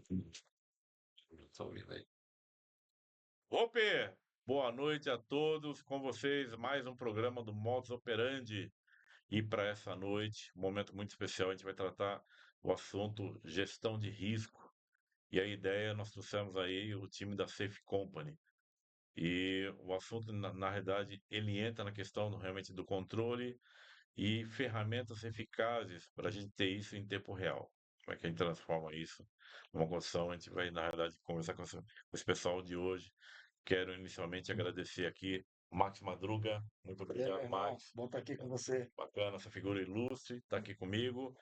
Tô ouvindo aí. Ope! Boa noite a todos. Com vocês, mais um programa do Modus Operandi. E para essa noite, um momento muito especial, a gente vai tratar o assunto gestão de risco. E a ideia, nós trouxemos aí o time da Safe Company. E o assunto, na realidade, ele entra na questão realmente do controle e ferramentas eficazes para a gente ter isso em tempo real. Como é que a gente transforma isso numa condição? A gente vai, na realidade, conversar com esse pessoal de hoje. Quero inicialmente agradecer aqui Max Madruga. Muito E aí, meu obrigado, irmão, Max. bom estar aqui com você. Bacana essa figura ilustre, está aqui comigo.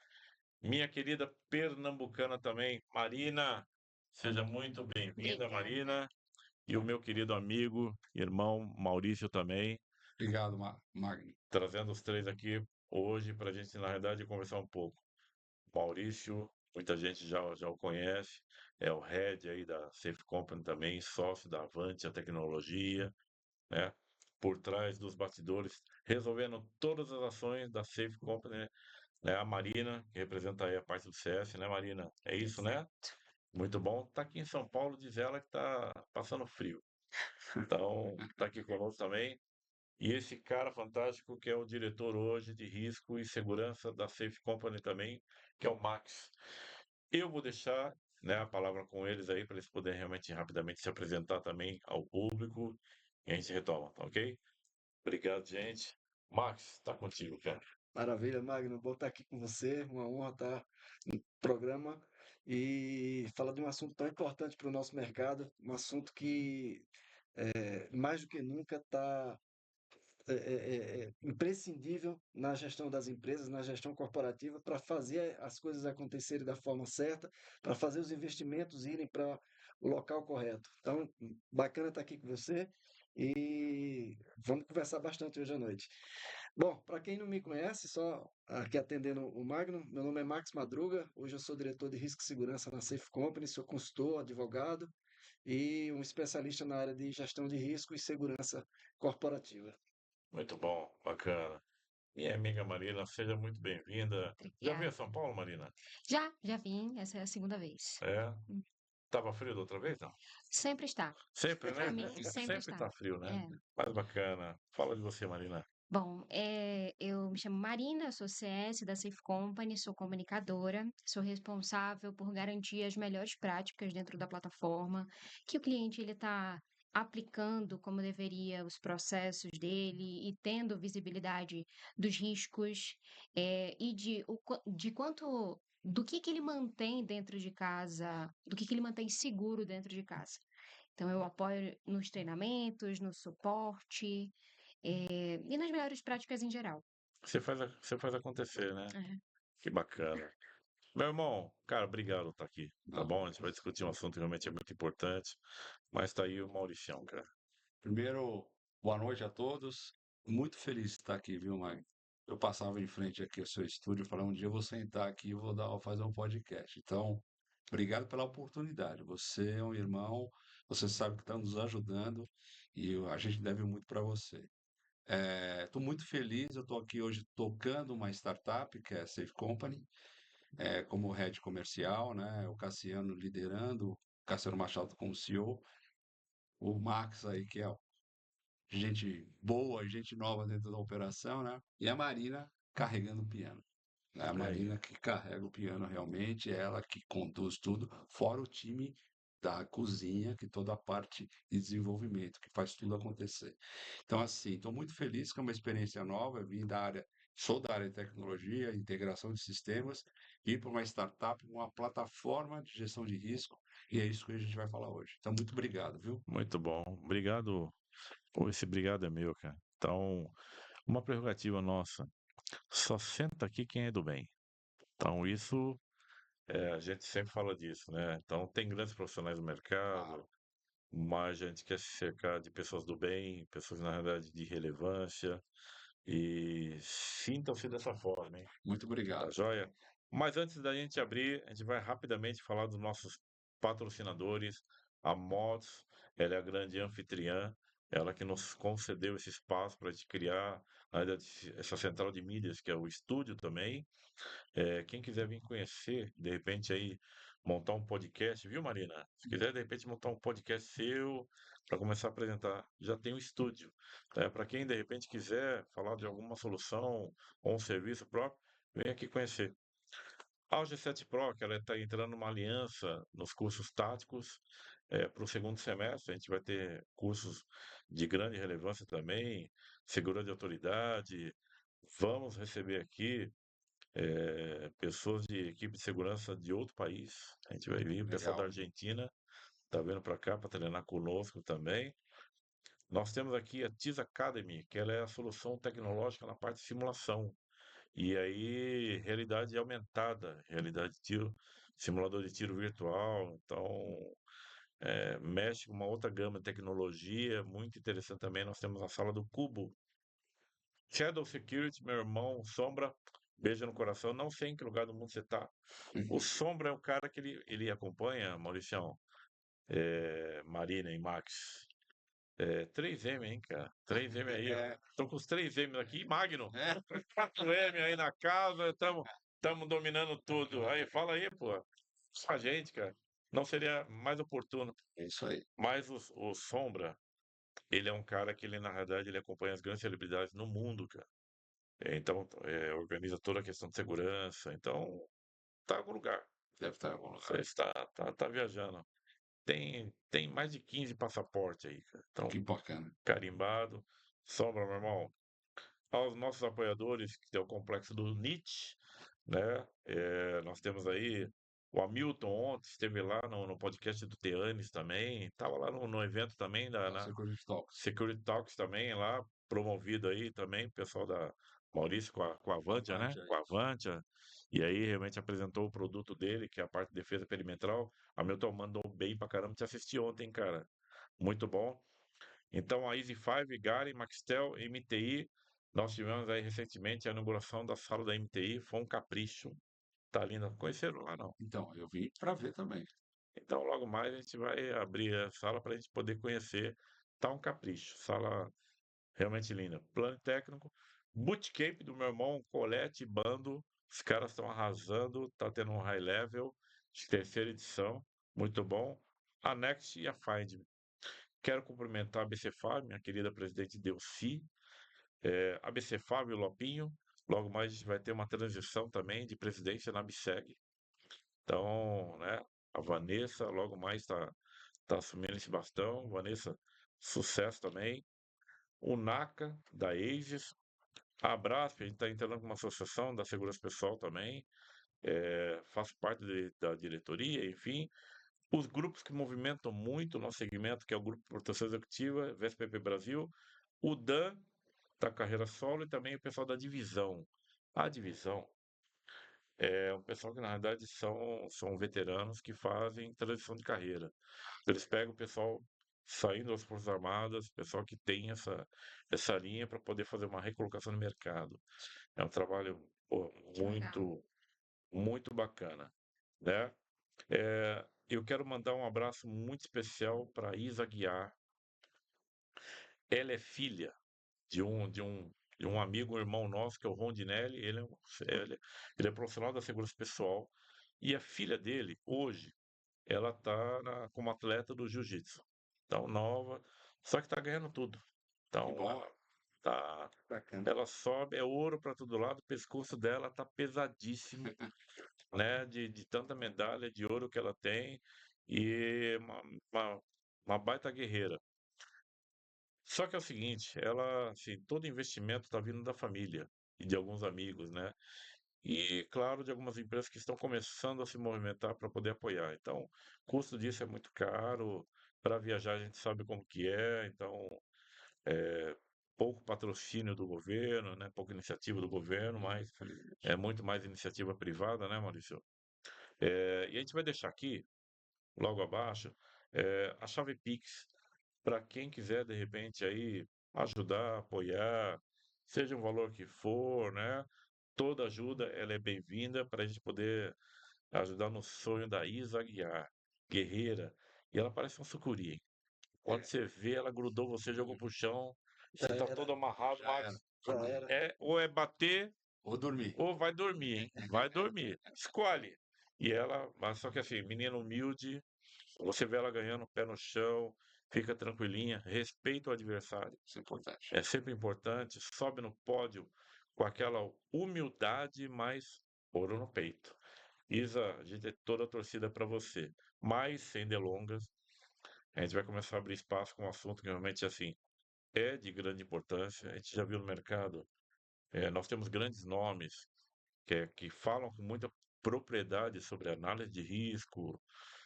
Minha querida pernambucana também, Marina. Seja muito bem-vinda, Obrigada. Marina. E o meu querido amigo, irmão Maurício também, Obrigado, Magno. trazendo os três aqui hoje para a gente, na verdade, conversar um pouco. Maurício, muita gente já o conhece, é o head aí da Safe Company também, sócio da Avante, a tecnologia, né? Por trás dos bastidores, resolvendo todas as ações da Safe Company, né? A Marina, que representa aí a parte do CS, né, Marina? É isso, né? Exato. Muito bom. Tá aqui em São Paulo, diz ela que tá passando frio. Então, tá aqui conosco também. E esse cara fantástico que é o diretor hoje de risco e segurança da Safe Company também, que é o Max. Eu vou deixar, né, a palavra com eles aí para eles poderem realmente rapidamente se apresentar também ao público e a gente retoma, tá ok? Obrigado, gente. Max, tá contigo, cara. Maravilha, Magno, bom estar aqui com você. Uma honra estar no programa e falar de um assunto tão importante para o nosso mercado, um assunto que mais do que nunca está imprescindível na gestão das empresas, na gestão corporativa, para fazer as coisas acontecerem da forma certa, para fazer os investimentos irem para o local correto. Então, bacana estar aqui com você e vamos conversar bastante hoje à noite. Bom, para quem não me conhece, só aqui atendendo o Magno, meu nome é Max Madruga, hoje eu sou diretor de risco e segurança na Safe Company, sou consultor, advogado e um especialista na área de gestão de risco e segurança corporativa. Muito bom, bacana. Minha amiga Marina, seja muito bem-vinda. Já veio a Obrigada. São Paulo, Marina? Já vim, essa é a segunda vez. É? Hum. Tava frio da outra vez, não? Sempre está. Sempre, Para né? mim, sempre Sempre está. tá frio, né? É. Mas bacana. Fala de você, Marina. Bom, eu me chamo Marina, sou CS da Safe Company, sou comunicadora, sou responsável por garantir as melhores práticas dentro da plataforma, que o cliente ele está aplicando como deveria os processos dele e tendo visibilidade dos riscos e de quanto do que ele mantém dentro de casa, do que ele mantém seguro dentro de casa. Então, eu apoio nos treinamentos, no suporte, e nas melhores práticas em geral. Você faz acontecer, né? É. Que bacana. Meu irmão, cara, obrigado por estar aqui, tá Não. bom? A gente vai discutir um assunto que realmente é muito importante, mas tá aí o Mauricião, cara. Primeiro, boa noite a todos. Muito feliz de estar aqui, viu, Magno? Eu passava em frente aqui ao seu estúdio e falava, um dia eu vou sentar aqui e vou fazer um podcast. Então, obrigado pela oportunidade. Você é um irmão, você sabe que está nos ajudando e a gente deve muito para você. Estou muito feliz, eu estou aqui hoje tocando uma startup, que é a Safe Company, como head comercial, né? O Cassiano liderando, o Cassiano Machado como CEO, o Max aí, que é gente boa, gente nova dentro da operação, né? E a Marina carregando o piano. Né? A Aí, Marina que carrega o piano realmente, é ela que conduz tudo, fora o time da cozinha, que toda a parte de desenvolvimento, que faz tudo acontecer. Então, assim, estou muito feliz que é uma experiência nova, eu vim da área, sou da área de tecnologia, integração de sistemas, ir para uma startup, uma plataforma de gestão de risco, e é isso que a gente vai falar hoje. Então, muito obrigado, viu? muito bom. Obrigado. Pô, esse obrigado é meu, cara. Então, uma prerrogativa nossa. Só senta aqui quem é do bem. Então, isso, a gente sempre fala disso, né? Então, tem grandes profissionais no mercado, Claro, mas a gente quer se cercar de pessoas do bem, pessoas, na realidade, de relevância. E sintam-se dessa forma, hein? muito Tá obrigado. joia? Mas antes da gente abrir, a gente vai rapidamente falar dos nossos patrocinadores. A Mods, ela é a grande anfitriã. ela que nos concedeu esse espaço para a gente criar essa central de mídias, que é o estúdio também. Quem quiser vir conhecer, de repente aí montar um podcast, viu, Marina? Se quiser de repente montar um podcast seu para começar a apresentar, já tem um estúdio. Para quem de repente quiser falar de alguma solução ou um serviço próprio, vem aqui conhecer. A G7 Pro, que ela está entrando numa aliança nos cursos táticos para o segundo semestre, a gente vai ter cursos de grande relevância também, segurança de autoridade. Vamos receber aqui pessoas de equipe de segurança de outro país. A gente vai vir, o pessoal da Legal. Argentina está vindo para cá para treinar conosco também. Nós temos aqui a TIS Academy, que ela é a solução tecnológica na parte de simulação. E aí, realidade aumentada, realidade de tiro, simulador de tiro virtual. Então, mexe com uma outra gama de tecnologia, muito interessante também. Nós temos a sala do Cubo. Shadow Security, meu irmão, Sombra, beijo no coração. Não sei em que lugar do mundo você tá. O Sombra é o cara que ele acompanha, Mauricião, Marina e Max. 3M, hein, cara? 3M aí, ó. É, Tô com os 3M aqui, Magno. é, 4M aí na casa, estamos dominando tudo. Aí, fala aí, pô. Só a gente, cara. Não seria mais oportuno. é isso aí. Mas o Sombra, ele é um cara que ele, na realidade, ele acompanha as grandes celebridades no mundo, cara. Então, organiza toda a questão de segurança. Então, tá em algum lugar. Deve estar em algum Você lugar. está viajando. Tem mais de 15 passaportes aí, cara. Então, Que bacana. carimbado. Sombra, meu irmão. Aos nossos apoiadores, que é o complexo do Nietzsche, né? Nós temos aí o Hamilton ontem, esteve lá no podcast do Teanes também, estava lá no evento também É da o na Security Talks. Security Talks também, lá, promovido aí também, pessoal da Maurício com a Avantia, né? Avante Com aí. a Avantia, e aí realmente apresentou o produto dele, que é a parte de defesa perimetral. Hamilton mandou bem pra caramba, te assisti ontem, cara. Muito bom. Então, a Easy5, Garen, Maxtel, MTI, nós tivemos aí recentemente a inauguração da sala da MTI, foi um capricho. Tá linda. Conheceram lá, não? Então, eu vim para ver também. Então, logo mais a gente vai abrir a sala para a gente poder conhecer. Tá um capricho. Sala realmente linda. Plano técnico. Bootcamp do meu irmão, Colete e Bando. Os caras estão arrasando. Tá tendo um high level de terceira edição. Muito bom. A Next e a Find. Quero cumprimentar a BCFAB, minha querida presidente Delci, a BCFAB e o Lopinho. Logo mais a gente vai ter uma transição também de presidência na ABSEG. Então, né, a Vanessa logo mais tá assumindo esse bastão. Vanessa, sucesso também. O NACA, da Aegis. A Abrasp, a gente está entrando com uma associação da segurança pessoal também. Faço parte da diretoria, enfim. Os grupos que movimentam muito o nosso segmento, que é o Grupo de Proteção Executiva, VSPP Brasil, o DAN, da carreira solo, e também o pessoal da divisão. A divisão é um pessoal que, na verdade, são veteranos que fazem transição de carreira. Eles pegam o pessoal saindo das Forças Armadas, pessoal que tem essa linha para poder fazer uma recolocação no mercado. É um trabalho, pô, Que legal. muito bacana, né? Eu quero mandar um abraço muito especial para Isa Guiar. Ela é filha de um amigo, um irmão nosso, que é o Rondinelli. Ele, ele é profissional da segurança pessoal. E a filha dele, hoje, ela tá como atleta do jiu-jitsu. Então, nova, só que tá ganhando tudo. Que Então, bom. tá, Bacana. ela sobe, é ouro para todo lado, o pescoço dela tá pesadíssimo, né? De tanta medalha de ouro que ela tem. E uma, uma baita guerreira. Só que é o seguinte, ela, assim, todo investimento está vindo da família e de alguns amigos, né? E, claro, de algumas empresas que estão começando a se movimentar para poder apoiar. Então, o custo disso é muito caro. Para viajar, a gente sabe como que é. Então, é pouco patrocínio do governo, né? Pouca iniciativa do governo, mas Infelizmente. é muito mais iniciativa privada, né, Maurício? E a gente vai deixar aqui, logo abaixo, a chave Pix para quem quiser, de repente, aí ajudar, apoiar, seja o valor que for, né? Toda ajuda, ela é bem-vinda para a gente poder ajudar no sonho da Isa Aguiar, guerreira. E ela parece um sucuri, hein? Quando você vê, ela grudou, você jogou pro chão, Já você tá era, todo amarrado, Já era. Max. já era. Ou é bater Vou dormir. ou vai dormir, hein? Vai dormir. Escolhe. E ela, mas só que assim, menina humilde, você vê ela ganhando, pé no chão, fica tranquilinha, respeita o adversário. Isso é importante. É sempre importante, sobe no pódio com aquela humildade, mas ouro no peito. Isa, a gente tem toda a torcida para você. Mas, sem delongas, a gente vai começar a abrir espaço com um assunto que realmente, assim, é de grande importância. A gente já viu no mercado, nós temos grandes nomes que falam com muita propriedade sobre análise de risco,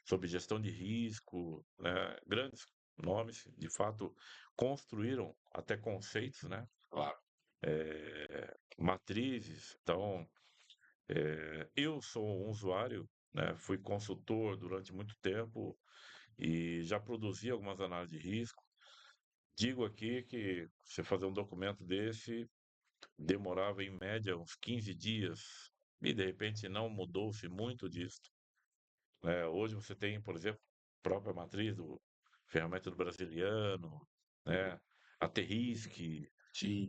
sobre gestão de risco, né? Grandes nomes, de fato, construíram até conceitos, né? Claro. Matrizes. Então, eu sou um usuário, né? Fui consultor durante muito tempo e já produzi algumas análises de risco. Digo aqui que você fazer um documento desse demorava em média uns 15 dias e de repente não mudou-se muito disso. Hoje você tem, por exemplo, a própria matriz do ferramenta do Brasiliano, né? A Terrisk, Sim,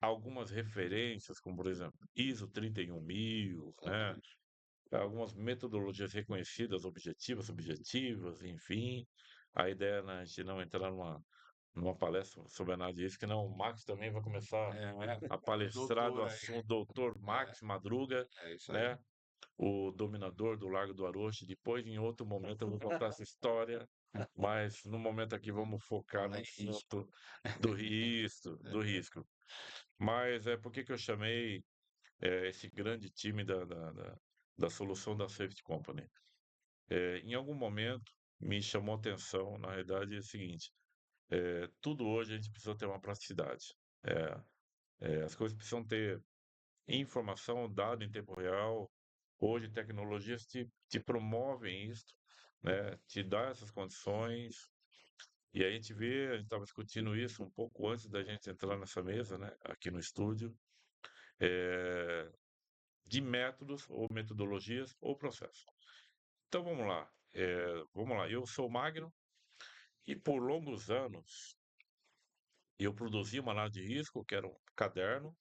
algumas referências, como por exemplo ISO 31000, né? exatamente. Algumas metodologias reconhecidas, objetivas, subjetivas, enfim. A ideia é a gente não entrar numa palestra sobre análise de risco, que não, o Max também vai começar a O palestrar do doutor aí. assunto, doutor Max Madruga, É isso aí. né? O dominador do Largo do Aroche. Depois, em outro momento, eu vou contar essa história, mas no momento aqui vamos focar no Fala em risco. assunto do risco, do risco. Mas por que que eu chamei esse grande time da solução da Safety Company? Em algum momento me chamou a atenção, na realidade, é o seguinte: tudo hoje a gente precisa ter uma praticidade. As coisas precisam ter informação, dado em tempo real. Hoje, tecnologias te promovem isso, né? Te dá essas condições. E aí a gente vê, a gente estava discutindo isso um pouco antes da gente entrar nessa mesa, né? Aqui no estúdio, eh, de métodos ou metodologias ou processos. Então vamos lá. Eu sou Magno e por longos anos eu produzi uma análise de risco, que era um caderno,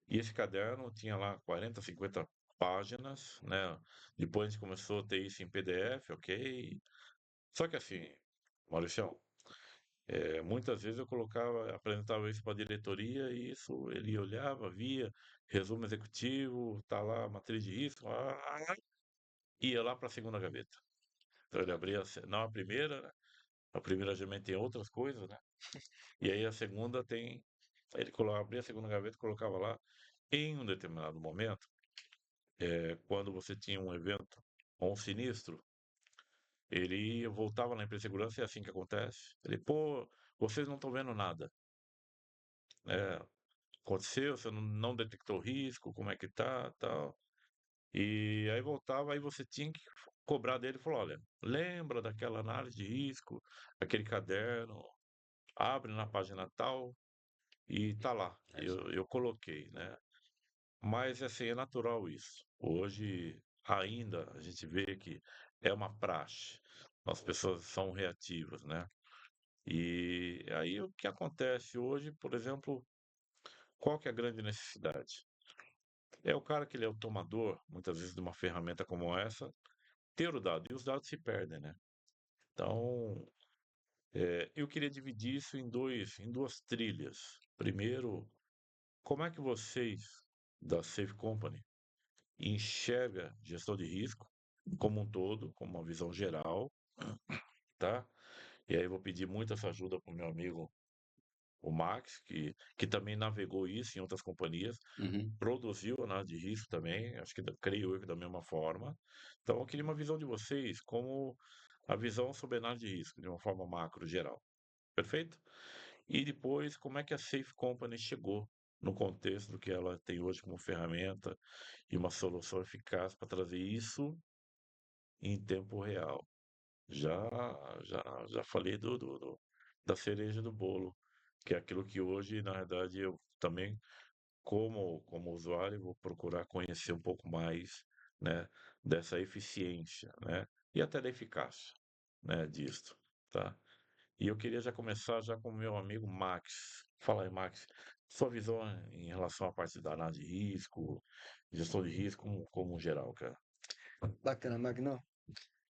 e esse caderno tinha lá 40, 50 páginas, né? Depois a gente começou a ter isso em PDF, ok? Só que assim, Mauricião, muitas vezes eu colocava, apresentava isso para a diretoria e isso ele olhava, via, resumo executivo, tá lá, matriz de risco, ia lá para a segunda gaveta. Então ele abria, não a primeira, né? A primeira geralmente tem outras coisas, né? E aí a segunda tem, abria a segunda gaveta e colocava lá. Em um determinado momento, quando você tinha um evento ou um sinistro, ele voltava na empresa de segurança e é assim que acontece. Ele, pô, vocês não estão vendo nada, né? Aconteceu, você não detectou risco, como é que tá, tal. E aí voltava, aí você tinha que cobrar dele e falar, olha, lembra daquela análise de risco, aquele caderno, abre na página tal e tá lá. É isso aí. Eu coloquei, né? Mas assim, é natural isso. Hoje ainda a gente vê que é uma praxe. As pessoas são reativas, né? E aí o que acontece hoje, por exemplo, qual que é a grande necessidade? É o cara que ele é o tomador, muitas vezes, de uma ferramenta como essa, ter o dado, e os dados se perdem, né? Então, eu queria dividir isso em duas trilhas. Primeiro, como é que vocês da Safe Company enxerga gestão de risco como um todo, como uma visão geral, tá? E aí eu vou pedir muito essa ajuda para o meu amigo, o Max, que também navegou isso em outras companhias, Uhum. produziu análise de risco também, acho que creio eu que da mesma forma. Então eu queria uma visão de vocês, como a visão sobre análise de risco, de uma forma macro, geral. Perfeito? E depois, como é que a Safe Company chegou no contexto do que ela tem hoje como ferramenta e uma solução eficaz para trazer isso em tempo real. Já, já falei da cereja do bolo, que é aquilo que hoje, na verdade, eu também, como usuário, vou procurar conhecer um pouco mais, né, dessa eficiência, né, e até da eficácia, né, disso, tá? E eu queria já começar já com o meu amigo Max. Fala aí, Max. Sua visão em relação à parte da análise de risco, gestão de risco como geral, cara. Bacana, Magnão.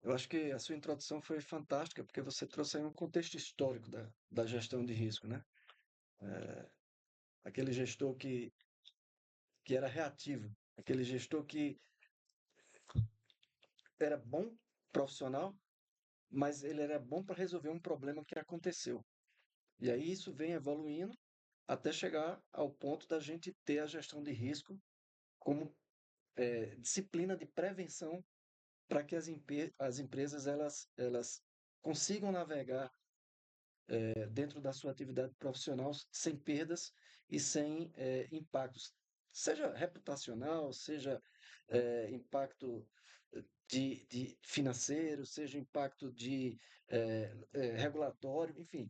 Eu acho que a sua introdução foi fantástica, porque você trouxe aí um contexto histórico da gestão de risco, né? Aquele gestor que era reativo, aquele gestor que era bom profissional, mas ele era bom para resolver um problema que aconteceu. E aí isso vem evoluindo até chegar ao ponto da gente ter a gestão de risco como disciplina de prevenção para que as empresas elas consigam navegar dentro da sua atividade profissional sem perdas e sem impactos, seja reputacional, seja impacto de financeiro, seja impacto de regulatório, enfim.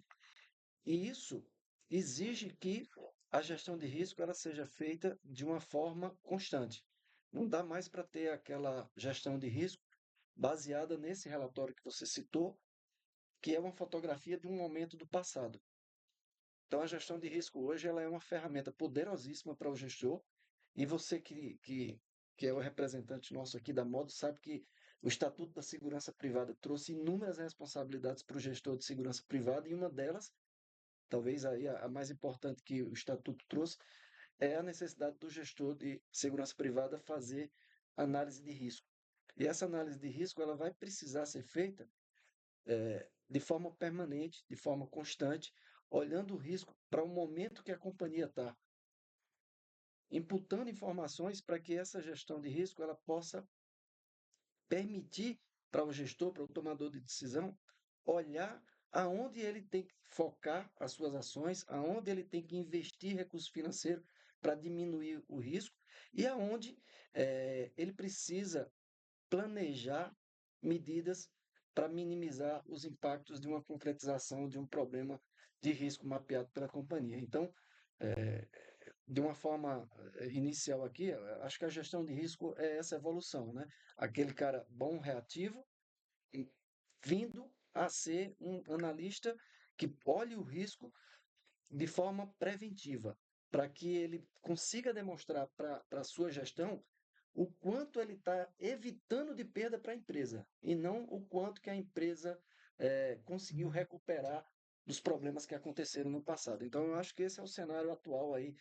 E isso exige que a gestão de risco ela seja feita de uma forma constante. Não dá mais para ter aquela gestão de risco baseada nesse relatório que você citou, que é uma fotografia de um momento do passado. Então, a gestão de risco hoje ela é uma ferramenta poderosíssima para o gestor. E você que é o representante nosso aqui da Modo sabe que o Estatuto da Segurança Privada trouxe inúmeras responsabilidades para o gestor de segurança privada, e uma delas, talvez aí a mais importante que o Estatuto trouxe, é a necessidade do gestor de segurança privada fazer análise de risco. E essa análise de risco ela vai precisar ser feita de forma permanente, de forma constante, olhando o risco para o momento que a companhia está, imputando informações para que essa gestão de risco ela possa permitir para o gestor, para o tomador de decisão, olhar aonde ele tem que focar as suas ações, aonde ele tem que investir recurso financeiro para diminuir o risco e aonde ele precisa planejar medidas para minimizar os impactos de uma concretização de um problema de risco mapeado pela companhia. Então, de uma forma inicial aqui, acho que a gestão de risco é essa evolução, né? Aquele cara bom, reativo, vindo a ser um analista que olhe o risco de forma preventiva, para que ele consiga demonstrar para a sua gestão o quanto ele está evitando de perda para a empresa e não o quanto que a empresa conseguiu recuperar dos problemas que aconteceram no passado. Então, eu acho que esse é o cenário atual aí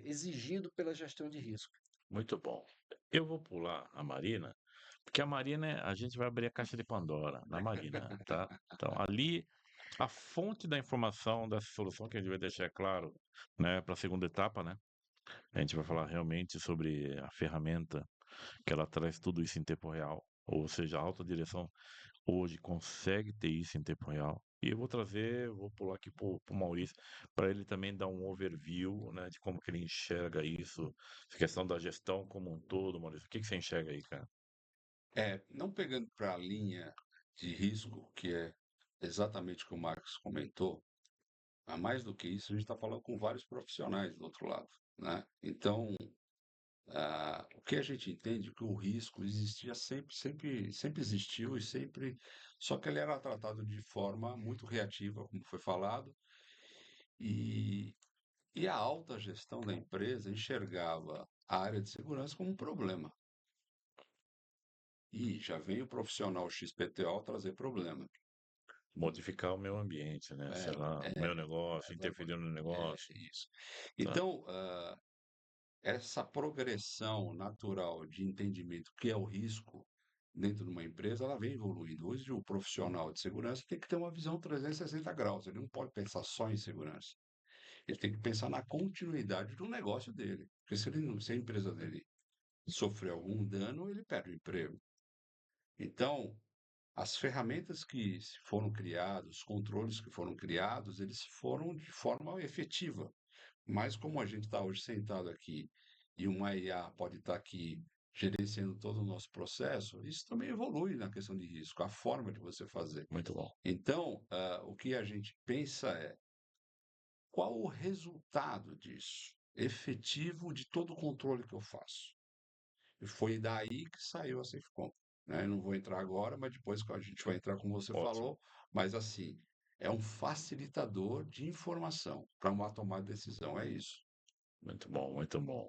exigido pela gestão de risco. Muito bom. Eu vou pular a Marina, porque a Marina, a gente vai abrir a caixa de Pandora na Marina, tá? Então, ali, a fonte da informação dessa solução que a gente vai deixar claro, né, para a segunda etapa, né? A gente vai falar realmente sobre a ferramenta que ela traz tudo isso em tempo real. Ou seja, a alta direção hoje consegue ter isso em tempo real. E eu vou trazer, vou pular aqui pro Maurício, para ele também dar um overview, né, de como que ele enxerga isso, essa questão da gestão como um todo, Maurício. O que que você enxerga aí, cara? Não pegando para a linha de risco, que é exatamente o que o Marcos comentou, a mais do que isso, a gente está falando com vários profissionais do outro lado, né? Então, o que a gente entende é que o risco existia sempre, sempre, sempre existiu e sempre, só que ele era tratado de forma muito reativa, como foi falado, e, e a alta gestão da empresa enxergava a área de segurança como um problema. E já vem o profissional XPTO trazer problema. Modificar o meu ambiente, né? Sei É, lá, o meu negócio, interferir no negócio, isso. tá? Então, essa progressão natural de entendimento que é o risco dentro de uma empresa, ela vem evoluindo. Hoje, o profissional de segurança tem que ter uma visão 360 graus. Ele não pode pensar só em segurança. Ele tem que pensar na continuidade do negócio dele. Porque se, ele não, se a empresa dele sofrer algum dano, ele perde o emprego. Então, as ferramentas que foram criadas, os controles que foram criados, eles foram de forma efetiva. Mas como a gente está hoje sentado aqui e uma IA pode estar aqui gerenciando todo o nosso processo, isso também evolui na questão de risco, a forma de você fazer. Muito bom. Então, o que a gente pensa é qual o resultado disso, efetivo de todo o controle que eu faço. E foi daí que saiu a SafeCom. Né? Eu não vou entrar agora, mas depois que a gente vai entrar, como você Ótimo. falou, mas assim, é um facilitador de informação para uma tomada de decisão, é isso. Muito bom, muito bom.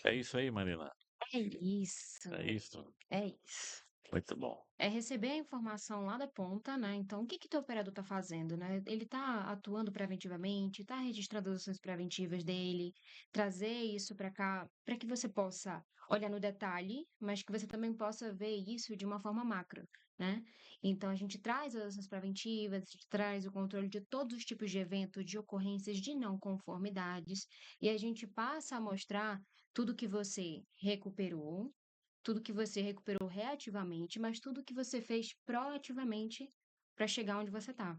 É isso aí, Marina. É isso, É isso. é isso. Muito bom. É receber a informação lá da ponta, né? Então, o que que teu operador está fazendo, né? Ele está atuando preventivamente, está registrando as ações preventivas dele, trazer isso para cá, para que você possa olhar no detalhe, mas que você também possa ver isso de uma forma macro, né? Então, a gente traz as ações preventivas, a gente traz o controle de todos os tipos de eventos, de ocorrências de não conformidades, e a gente passa a mostrar tudo que você recuperou, tudo que você recuperou reativamente, mas tudo que você fez proativamente para chegar onde você está,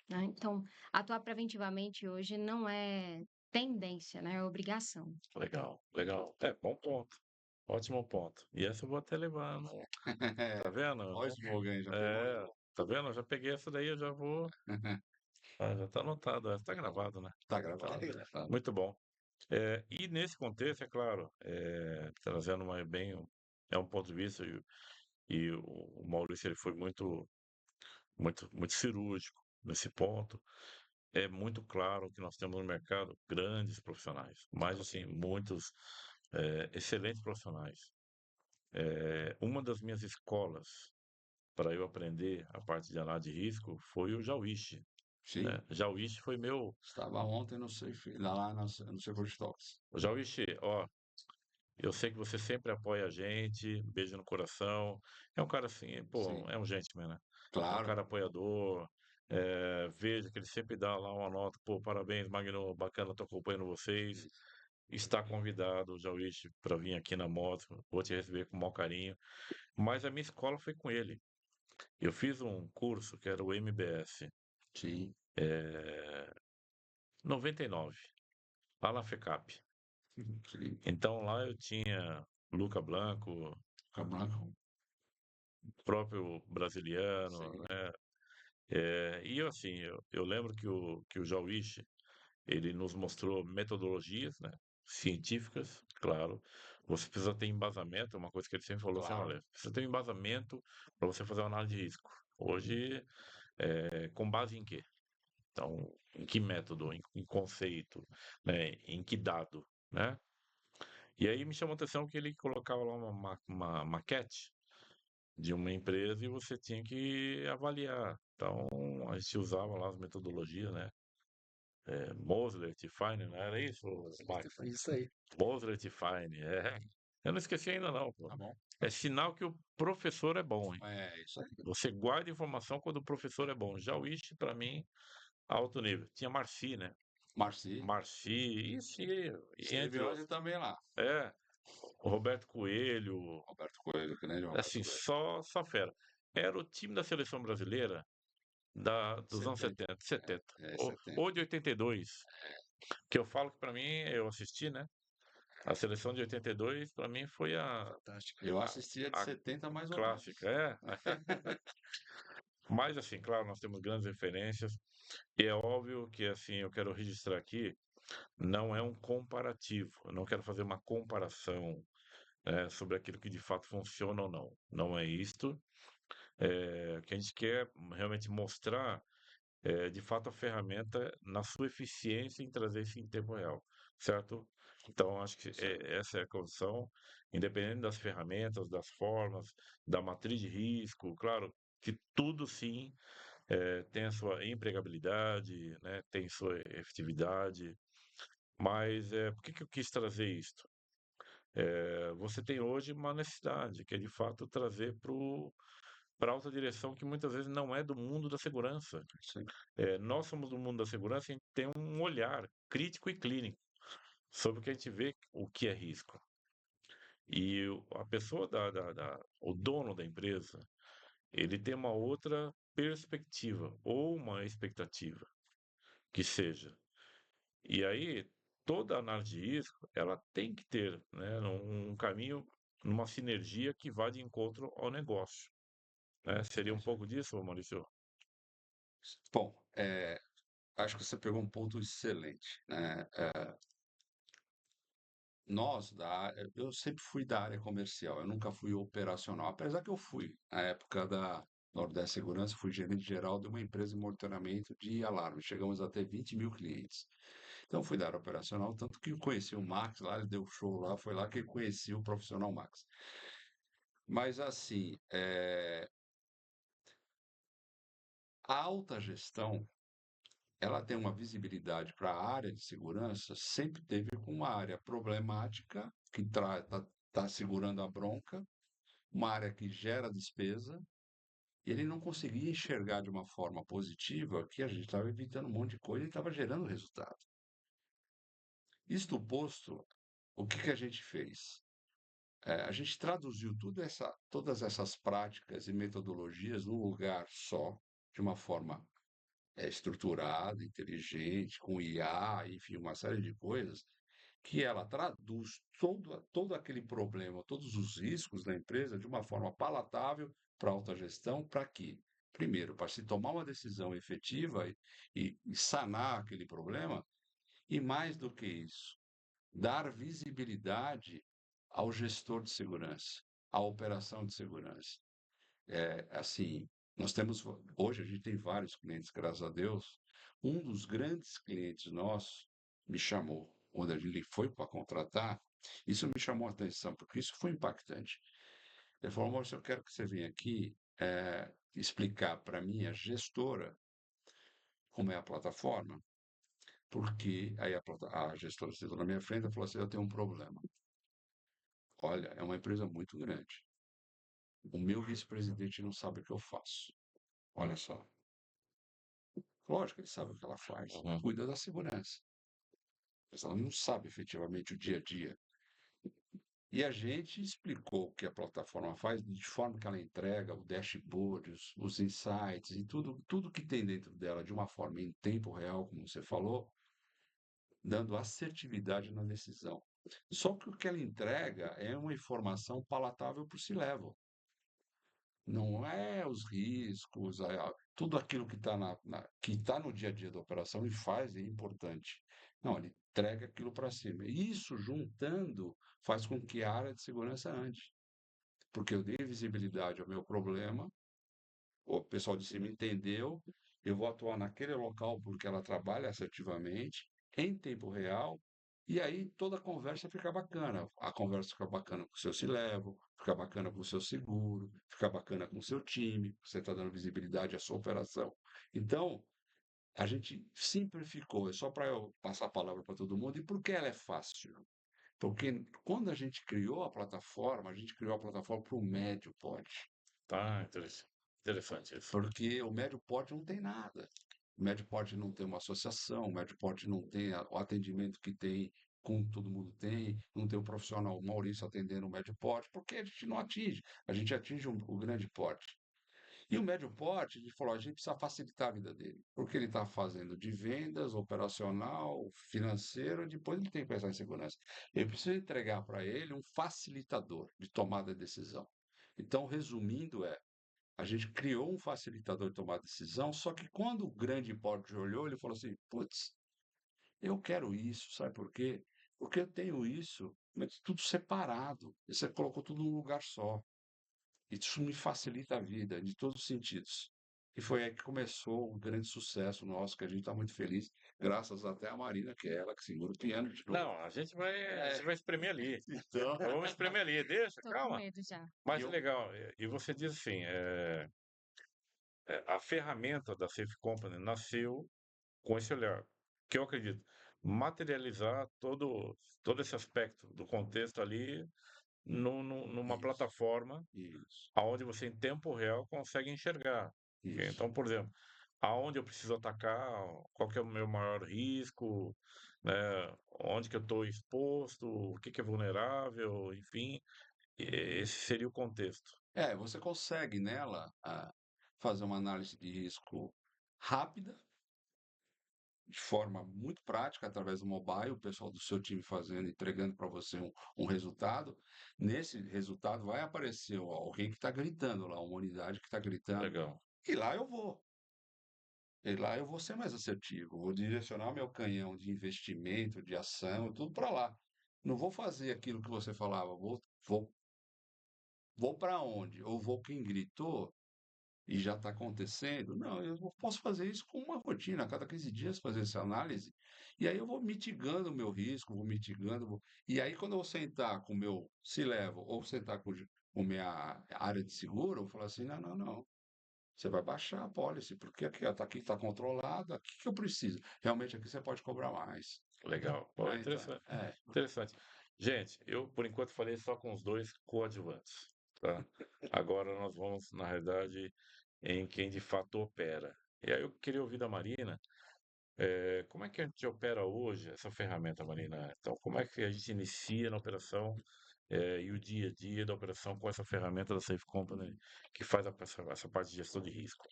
né? Então, atuar preventivamente hoje não é tendência, né? É obrigação. Legal, legal. É, bom ponto. Ótimo ponto. E essa eu vou até levar, né? Tá vendo? Olha o slogan aí, já pegou É, aí. tá vendo? Eu já peguei essa daí, eu já vou. Ah, já tá anotado, essa tá gravado, né? Tá Então, gravado. muito bom. E nesse contexto, é claro, trazendo bem, é um ponto de vista, e o Maurício ele foi muito, muito, muito cirúrgico nesse ponto. É muito claro que nós temos no mercado grandes profissionais, mas assim, muitos excelentes profissionais. Uma das minhas escolas para eu aprender a parte de análise de risco foi o Jauiche, Sim, né? Jauiche foi meu. estava ontem no Safe, lá no Security Talks. O Jauiche, ó, eu sei que você sempre apoia a gente, beijo no coração. É um cara assim, pô, Sim, é um gentleman, né? É um claro. cara apoiador. Vejo que ele sempre dá lá uma nota, pô, parabéns, Magno, bacana, tô acompanhando vocês. Isso. Está convidado, Jauiche, para vir aqui na moto. Vou te receber com o maior carinho. Mas a minha escola foi com ele. Eu fiz um curso que era o MBS, Sim, 99, lá na FECAP. sim. Então lá eu tinha Luca Blanco, Fica branco. próprio brasiliano, Sim, né? E eu, assim, eu lembro que o Jauiche, ele nos mostrou metodologias, né? Científicas, claro. Você precisa ter embasamento, uma coisa que ele sempre falou assim, claro. olha, precisa ter um embasamento para você fazer uma análise de risco. Hoje, com base em quê? Então, em que método, em conceito, né? Em que dado, né? E aí me chamou a atenção que ele colocava lá uma maquete de uma empresa e você tinha que avaliar. Então, a gente usava lá as metodologias, né? Mosley, Fine, não era isso, Mark? Foi isso aí. Mosley, Fine, é. Eu não esqueci ainda não, pô. Tá bom. É sinal que o professor é bom, hein? É isso aí. Você guarda informação quando o professor é bom. Já o Ishi, para mim, alto nível. Tinha Marci, né? Marci, Marci, e esteve entre hoje outros. também lá. É, o Roberto Coelho, Roberto Coelho, grande Roberto assim, Coelho. só fera. Era o time da seleção brasileira dos anos 70. 70, 70, É, ou, 70. ou de 82, que eu falo que para mim, eu assisti, né? A seleção de 82, para mim, foi Fantástico. Eu assisti a de a 70 mais ou clássica. menos. Mas, assim, claro, nós temos grandes referências, e é óbvio que, assim, eu quero registrar aqui, não é um comparativo, eu não quero fazer uma comparação, sobre aquilo que de fato funciona ou não. Não é isto. O que a gente quer realmente mostrar de fato, a ferramenta na sua eficiência em trazer isso em tempo real, certo? Então, acho que Certo. essa é a condição, independente das ferramentas, das formas, da matriz de risco, claro que tudo sim tem a sua empregabilidade, né, tem sua efetividade, mas por que que eu quis trazer isto? Você tem hoje uma necessidade, que é de fato trazer para a alta direção que muitas vezes não é do mundo da segurança. Sim. Nós somos do mundo da segurança e tem um olhar crítico e clínico sobre o que a gente vê o que é risco. E a pessoa o dono da empresa, ele tem uma outra perspectiva ou uma expectativa que seja. E aí toda análise de risco, ela tem que ter, né, um caminho, numa sinergia que vá de encontro ao negócio, né? Seria um pouco disso, Maurício? Bom, acho que você pegou um ponto excelente, né? Nós eu sempre fui da área comercial, eu nunca fui operacional, apesar que eu fui na época Nordeste Segurança, fui gerente geral de uma empresa de monitoramento de alarme. Chegamos a ter 20 mil clientes. Então, fui da área operacional, tanto que eu conheci o Max lá, ele deu show lá, foi lá que eu conheci o profissional Max. Mas, assim, a alta gestão, ela tem uma visibilidade para a área de segurança, sempre teve com uma área problemática, que está segurando a bronca, uma área que gera despesa, e ele não conseguia enxergar de uma forma positiva que a gente estava evitando um monte de coisa e estava gerando resultado. Isto posto, o que a gente fez? A gente traduziu todas essas práticas e metodologias num lugar só, de uma forma estruturada, inteligente, com IA, enfim, uma série de coisas, que ela traduz todo aquele problema, todos os riscos da empresa de uma forma palatável para a alta gestão, para quê? Primeiro, para se tomar uma decisão efetiva e sanar aquele problema, e mais do que isso, dar visibilidade ao gestor de segurança, à operação de segurança. Assim, nós temos, hoje a gente tem vários clientes, graças a Deus. Um dos grandes clientes nossos me chamou, quando ele foi para contratar, isso me chamou a atenção, porque isso foi impactante. Ele falou, Maurício, eu quero que você venha aqui explicar para mim, a gestora, como é a plataforma, porque aí a gestora sentou na minha frente e falou assim, eu tenho um problema. Olha, é uma empresa muito grande. O meu vice-presidente não sabe o que eu faço. Olha só. Lógico que ele sabe o que ela faz. Uhum. Cuida da segurança. Mas ela não sabe efetivamente o dia a dia. E a gente explicou o que a plataforma faz, de forma que ela entrega o dashboard, os insights e tudo que tem dentro dela de uma forma em tempo real, como você falou, dando assertividade na decisão. Só que o que ela entrega é uma informação palatável para o C-level. Não é os riscos, tudo aquilo que está que tá no dia a dia da operação e faz é importante. Não, ele entrega aquilo para cima. E isso, juntando, faz com que a área de segurança ande. Porque eu dei visibilidade ao meu problema, o pessoal de cima entendeu, eu vou atuar naquele local porque ela trabalha assertivamente, em tempo real, e aí toda a conversa fica bacana. A conversa fica bacana com o seu C-level, fica bacana com o seu seguro, fica bacana com o seu time, você está dando visibilidade à sua operação. Então, a gente simplificou, é só para eu passar a palavra para todo mundo, e por que ela é fácil? Porque quando a gente criou a plataforma para o médio porte. Tá, interessante isso. Porque o médio porte não tem nada. O médio porte não tem uma associação, o médio porte não tem o atendimento que tem, como todo mundo tem, não tem o profissional o Maurício atendendo o médio porte, porque a gente não atinge, a gente atinge o grande porte. E o médio porte, a gente falou, a gente precisa facilitar a vida dele, porque ele está fazendo de vendas, operacional, financeiro, depois ele tem que pensar em segurança. Eu preciso entregar para ele um facilitador de tomada de decisão. Então, resumindo, a gente criou um facilitador de tomar decisão, só que quando o grande porte olhou, ele falou assim: putz, eu quero isso, sabe por quê? Porque eu tenho isso, mas tudo separado. E você colocou tudo num lugar só. Isso me facilita a vida, de todos os sentidos. E foi aí que começou o grande sucesso nosso, que a gente está muito feliz, graças até à Marina, que é ela que segura o piano de novo. Não, a gente vai espremer ali. Então, Vamos espremer ali, deixa, Tô com calma. medo já. Mas e é eu, legal. E você diz assim, a ferramenta da Safe Company nasceu com esse olhar, que eu acredito, materializar todo esse aspecto do contexto ali numa isso, plataforma isso, aonde você em tempo real consegue enxergar. Ok? isso, Então, por exemplo, aonde eu preciso atacar, qual que é o meu maior risco, né? Onde que eu estou exposto, o que que é vulnerável, enfim, esse seria o contexto. Você consegue nela fazer uma análise de risco rápida, de forma muito prática, através do mobile, o pessoal do seu time fazendo, entregando para você um resultado. Nesse resultado vai aparecer alguém que está gritando lá, uma unidade que está gritando, Legal. e lá eu vou. E lá eu vou ser mais assertivo, vou direcionar meu canhão de investimento, de ação, tudo para lá. Não vou fazer aquilo que você falava, vou para onde? Ou vou quem gritou, e já está acontecendo. Não, eu posso fazer isso com uma rotina, a cada 15 dias fazer essa análise, e aí eu vou mitigando o meu risco, vou mitigando, e aí quando eu sentar com o meu C-level ou sentar com minha área de seguro, eu falo assim, não, não, não. Você vai baixar a policy, porque aqui está controlado, aqui que eu preciso. Realmente aqui você pode cobrar mais. Legal. Pô, Né? Então, interessante. Interessante. Gente, eu por enquanto falei só com os dois coadjuvantes, tá? Agora nós vamos, na realidade, em quem de fato opera. E aí eu queria ouvir da Marina, como é que a gente opera hoje essa ferramenta, Marina? Então, como é que a gente inicia na operação, e o dia a dia da operação com essa ferramenta da Safe Company que faz essa parte de gestão de risco?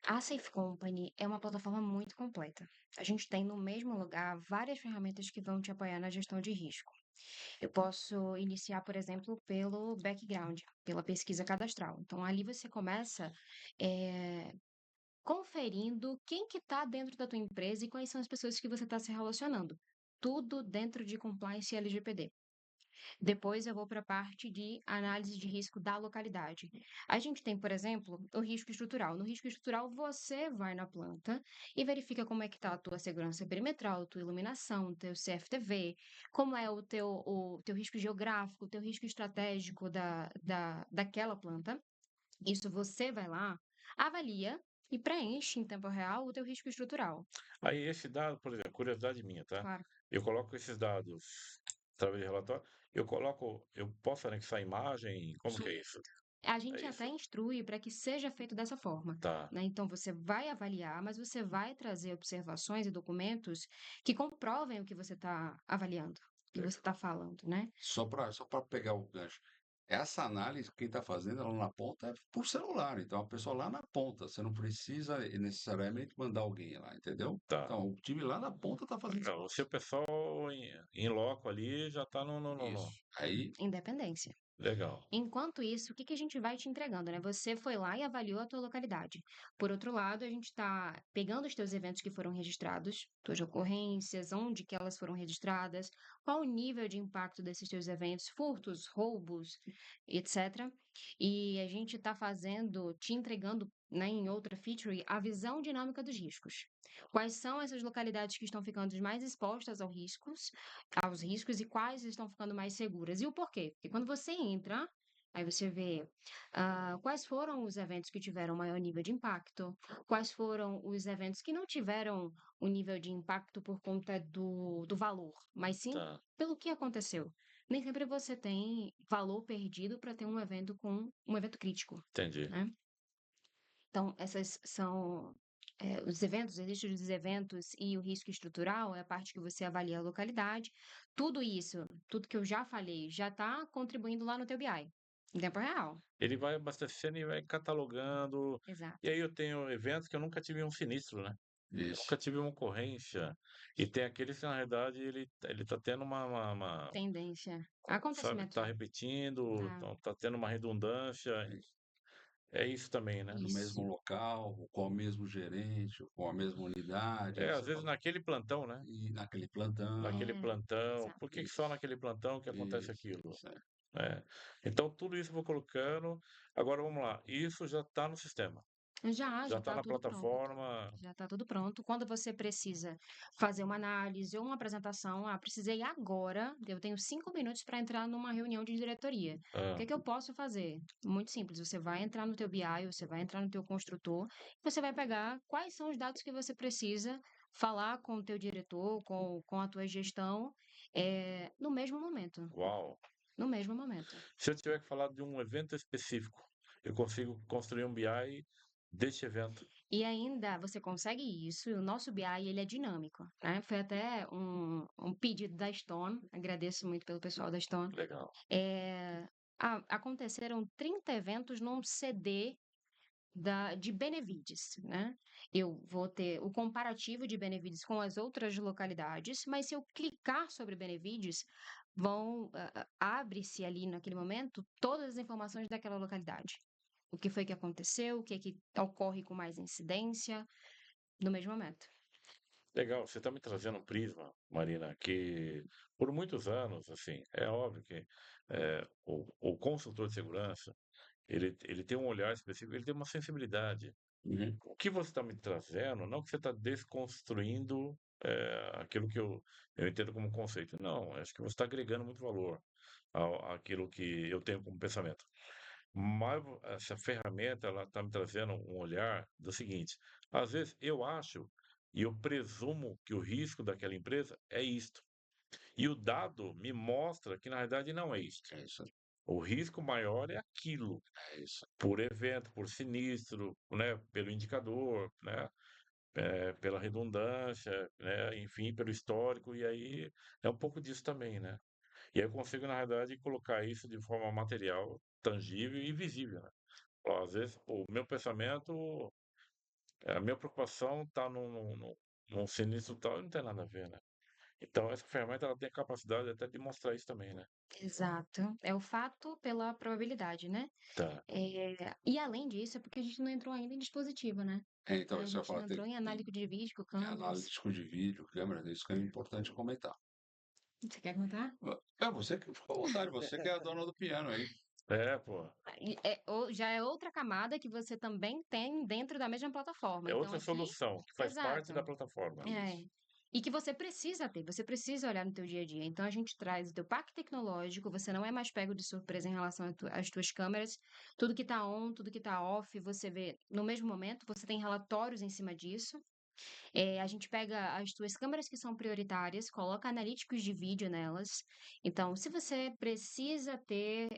A Safe Company é uma plataforma muito completa. A gente tem no mesmo lugar várias ferramentas que vão te apoiar na gestão de risco. Eu posso iniciar, por exemplo, pelo background, pela pesquisa cadastral. Então, ali você começa eh, conferindo quem que está dentro da tua empresa e quais são as pessoas que você está se relacionando. Tudo dentro de compliance e LGPD. Depois eu vou para a parte de análise de risco da localidade. A gente tem, por exemplo, o risco estrutural. No risco estrutural, você vai na planta e verifica como é que está a tua segurança perimetral, tua iluminação, teu CFTV, como é o teu risco geográfico, o teu risco estratégico daquela planta. Isso você vai lá, avalia e preenche em tempo real o teu risco estrutural. Aí esse dado, por exemplo, curiosidade minha, tá? Claro. Eu coloco esses dados através de relatório, eu posso anexar imagem? Como que Sim. é isso? A É gente até isso? instrui para que seja feito dessa forma, Tá, né? Então, você vai avaliar, mas você vai trazer observações e documentos que comprovem o que você está avaliando, o que você legal. está falando, né? Só para pegar o gancho. Essa análise, quem está fazendo ela na ponta é por celular. Então, a pessoa lá na ponta. Você não precisa necessariamente mandar alguém lá, entendeu? Tá. Então, o time lá na ponta está fazendo isso. Não, o seu pessoal em loco ali já tá no. Isso. Aí, Independência. Legal. Enquanto isso, o que que a gente vai te entregando, né? Você foi lá e avaliou a tua localidade. Por outro lado, a gente está pegando os teus eventos que foram registrados, tuas ocorrências, onde que elas foram registradas, qual o nível de impacto desses teus eventos, furtos, roubos, etc. E a gente está fazendo, te entregando, né, em outra feature, a visão dinâmica dos riscos. Quais são essas localidades que estão ficando mais expostas aos riscos e quais estão ficando mais seguras? E o porquê? Porque quando você entra, aí você vê quais foram os eventos que tiveram maior nível de impacto, quais foram os eventos que não tiveram o nível de impacto por conta do valor, mas sim Tá, pelo que aconteceu. Nem sempre você tem valor perdido para ter um evento com um evento crítico, entendi. né? Então, essas são os eventos, existe os eventos e o risco estrutural é a parte que você avalia a localidade. Tudo isso, tudo que eu já falei, já está contribuindo lá no teu BI, em tempo real. Ele vai abastecendo e vai catalogando. E Exato. aí eu tenho eventos que eu nunca tive um sinistro, né? Eu isso. nunca tive uma ocorrência. E tem aqueles que, na realidade, ele tá tendo Tendência. sabe, Acontecimento. tá repetindo, Tá. então tá tendo uma redundância. É isso. É isso também, né? No Isso. mesmo local, com o mesmo gerente, com a mesma unidade. Aí Às você vezes fala, naquele plantão, né? e naquele plantão. Naquele É, plantão. Por que que só Isso, naquele plantão que acontece isso, aquilo? isso. É. Então, tudo isso eu vou colocando. Agora vamos lá. Isso já está no sistema. Já já está está na tudo pronto. plataforma. Já está tudo pronto. Quando você precisa fazer uma análise ou uma apresentação, precisei agora, eu tenho 5 minutos para entrar numa reunião de diretoria. O Ah, que é que eu posso fazer? Muito simples. Você vai entrar no teu BI, você vai entrar no teu construtor, você vai pegar quais são os dados que você precisa, falar com o teu diretor, com a tua gestão, no mesmo momento. uau! No mesmo momento. Se eu tiver que falar de um evento específico, eu consigo construir um BI deste evento. E ainda você consegue isso, e o nosso BI ele é dinâmico, né? Foi até um pedido da Stone, agradeço muito pelo pessoal da Stone. Legal. Aconteceram 30 eventos num CD de Benevides, né? Eu vou ter o comparativo de Benevides com as outras localidades, mas se eu clicar sobre Benevides, abre-se ali naquele momento todas as informações daquela localidade. O que foi que aconteceu, o que é que ocorre com mais incidência, no mesmo momento. Legal, você está me trazendo um prisma, Marina, que por muitos anos, assim, é óbvio que o consultor de segurança, ele tem um olhar específico, ele tem uma sensibilidade. Uhum. O que você está me trazendo, não que você está desconstruindo aquilo que eu entendo como conceito. Não, acho que você está agregando muito valor àquilo que eu tenho como pensamento. Mas essa ferramenta, ela está me trazendo um olhar do seguinte: às vezes eu acho e eu presumo que o risco daquela empresa é isto. E o dado me mostra que na verdade não é isto. É isso, O risco maior é aquilo, é isso. por evento, por sinistro, né, pelo indicador, né, pela redundância, né, enfim, pelo histórico, e aí é um pouco disso também, né? E aí eu consigo, na verdade, colocar isso de forma material, tangível e visível, né? Ó, às vezes, o meu pensamento, a minha preocupação está num sinistro tal, e não tem nada a ver, né? Então, essa ferramenta ela tem a capacidade até de mostrar isso também, né? Exato. É o fato pela probabilidade, né? Tá. E além disso, é porque a gente não entrou ainda em dispositivo, né? Então, A isso eu ia gente falar, não entrou em tem análise de vídeo, câmeras. analítico de vídeo, câmera, isso que é importante comentar. Você quer contar? É você que ficou à vontade, você que é a dona do piano aí. Pô. Já é outra camada que você também tem dentro da mesma plataforma. É Então, outra aqui, solução que faz parte da exato. plataforma. É. E que você precisa ter, você precisa olhar no teu dia a dia. Então, a gente traz o teu parque tecnológico, você não é mais pego de surpresa em relação às tuas câmeras. Tudo que tá on, tudo que tá off, você vê no mesmo momento, você tem relatórios em cima disso. A gente pega as tuas câmeras que são prioritárias, coloca analíticos de vídeo nelas. Então, se você precisa ter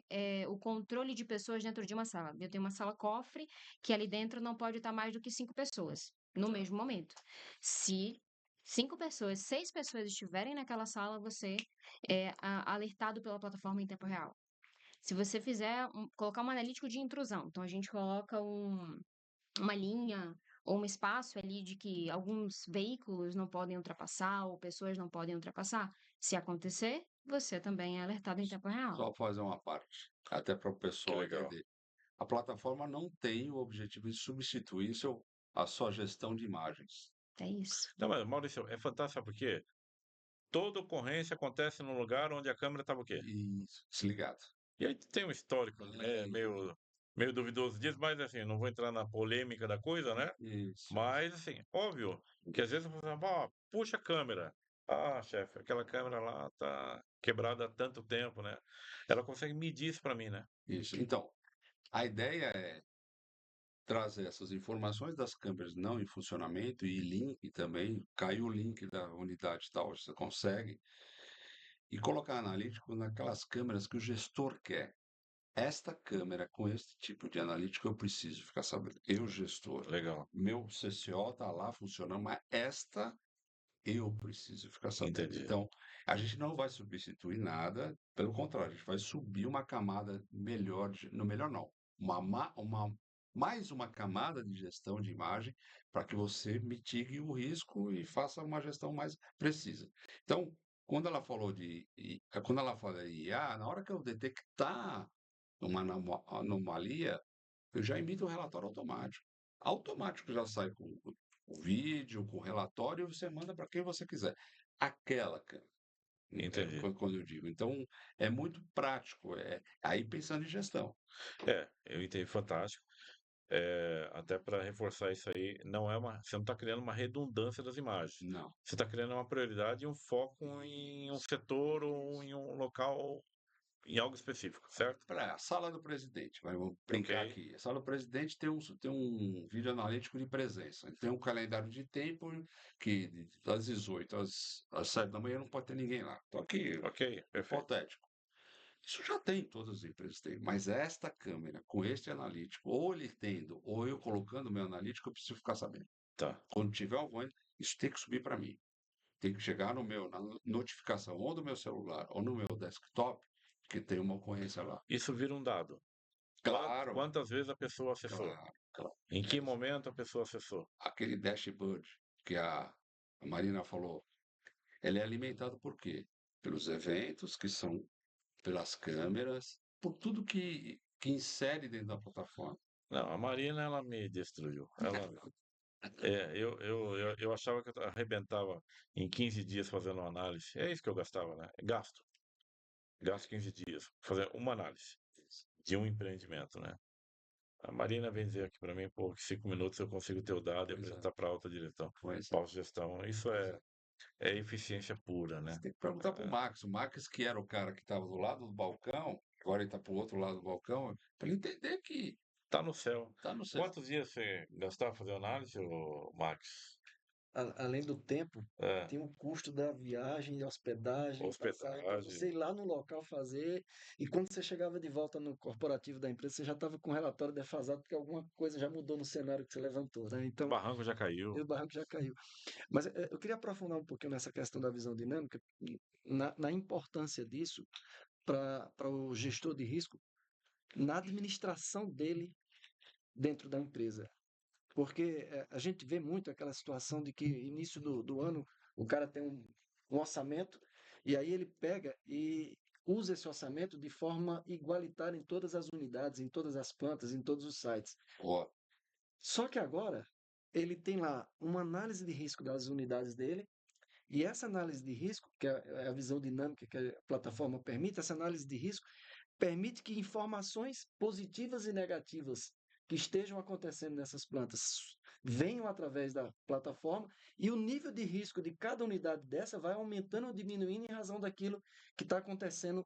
o controle de pessoas dentro de uma sala, eu tenho uma sala cofre, que ali dentro não pode estar mais do que 5 pessoas, no mesmo momento. Se 5 pessoas, 6 pessoas estiverem naquela sala, você é alertado pela plataforma em tempo real. Se você colocar um analítico de intrusão, então a gente coloca uma linha ou um espaço ali de que alguns veículos não podem ultrapassar ou pessoas não podem ultrapassar. Se acontecer, você também é alertado em tempo real. Só fazer uma parte, até para o Que pessoal legal. entender. A plataforma não tem o objetivo de substituir a sua gestão de imagens. É isso. Não, mas Maurício, é fantástico, sabe por quê? Toda ocorrência acontece num lugar onde a câmera estava o quê? Isso, desligado. E aí tem um histórico, né, É, meio duvidoso disso, mas assim, não vou entrar na polêmica da coisa, né? isso. Mas assim, óbvio que às vezes você fala, ó, puxa a câmera. Ah, chefe, aquela câmera lá tá quebrada há tanto tempo, né? Ela consegue medir isso para mim, né? Isso. Então, a ideia é trazer essas informações das câmeras não em funcionamento e link também, caiu o link da unidade tal, você consegue, e colocar analítico naquelas câmeras que o gestor quer. Esta câmera com este tipo de analítico eu preciso ficar sabendo. Eu, gestor, Legal, meu CCO está lá funcionando, mas esta eu preciso ficar sabendo. entendi. Então, a gente não vai substituir nada, pelo contrário, a gente vai subir uma camada melhor, no melhor não, mais uma camada de gestão de imagem para que você mitigue o risco e faça uma gestão mais precisa. Então, quando ela fala de IA, na hora que eu detectar uma anomalia, eu já emito o relatório automático. Automático já sai com o vídeo, com o relatório, e você manda para quem você quiser. Aquela, cara, Entendi. quando eu digo. Então, é muito prático. Aí pensando em gestão. Eu entendi, fantástico. Até para reforçar isso aí, você não está criando uma redundância das imagens. Não. Você está criando uma prioridade e um foco em um setor ou em um local, em algo específico, certo? Para a sala do presidente, vamos Ok, brincar aqui. A sala do presidente tem um vídeo analítico de presença. Ele tem um calendário de tempo que das 18 às 7 da manhã não pode ter ninguém lá. Estou aqui, ok, perfeito. hipotético. Isso já tem, todas as empresas têm, mas esta câmera, com este analítico, ou ele tendo, ou eu colocando o meu analítico, eu preciso ficar sabendo. Tá. Quando tiver algum, isso tem que subir para mim. Tem que chegar na notificação, ou do meu celular, ou no meu desktop, que tem uma ocorrência lá. Isso vira um dado. Claro, Quantas vezes a pessoa acessou? claro, claro. Em É que isso. momento a pessoa acessou? Aquele dashboard que a Marina falou, ele é alimentado por quê? Pelos eventos que são pelas câmeras, por tudo que insere dentro da plataforma. Não, a Marina, ela me destruiu. Eu achava que eu arrebentava em 15 dias fazendo uma análise. É isso que eu gastava, né? Gasto 15 dias fazendo uma análise de um empreendimento, né? A Marina vem dizer aqui para mim, pô, que 5 minutos eu consigo ter o dado e Pois é, apresentar para a alta direção, pois é, para a gestão. Isso pois é. é eficiência pura, Você né? tem que perguntar pro Max. O Max, que era o cara que estava do lado do balcão, agora ele está pro outro lado do balcão, para ele entender que Tá no céu. tá no céu. Quantos dias você gastava fazendo análise, ô, Max? Além do tempo, É, tem o custo da viagem, hospedagem, passagem, para hospedagem. você ir lá no local fazer. E quando você chegava de volta no corporativo da empresa, você já estava com o relatório defasado, porque alguma coisa já mudou no cenário que você levantou, né? O Então, barranco já caiu. o barranco já caiu. Mas eu queria aprofundar um pouquinho nessa questão da visão dinâmica, na importância disso para o gestor de risco, na administração dele dentro da empresa. Porque a gente vê muito aquela situação de que início do ano o cara tem um orçamento e aí ele pega e usa esse orçamento de forma igualitária em todas as unidades, em todas as plantas, em todos os sites. Ó, Só que agora ele tem lá uma análise de risco das unidades dele e essa análise de risco, que é a visão dinâmica que a plataforma permite, essa análise de risco permite que informações positivas e negativas que estejam acontecendo nessas plantas venham através da plataforma e o nível de risco de cada unidade dessa vai aumentando ou diminuindo em razão daquilo que está acontecendo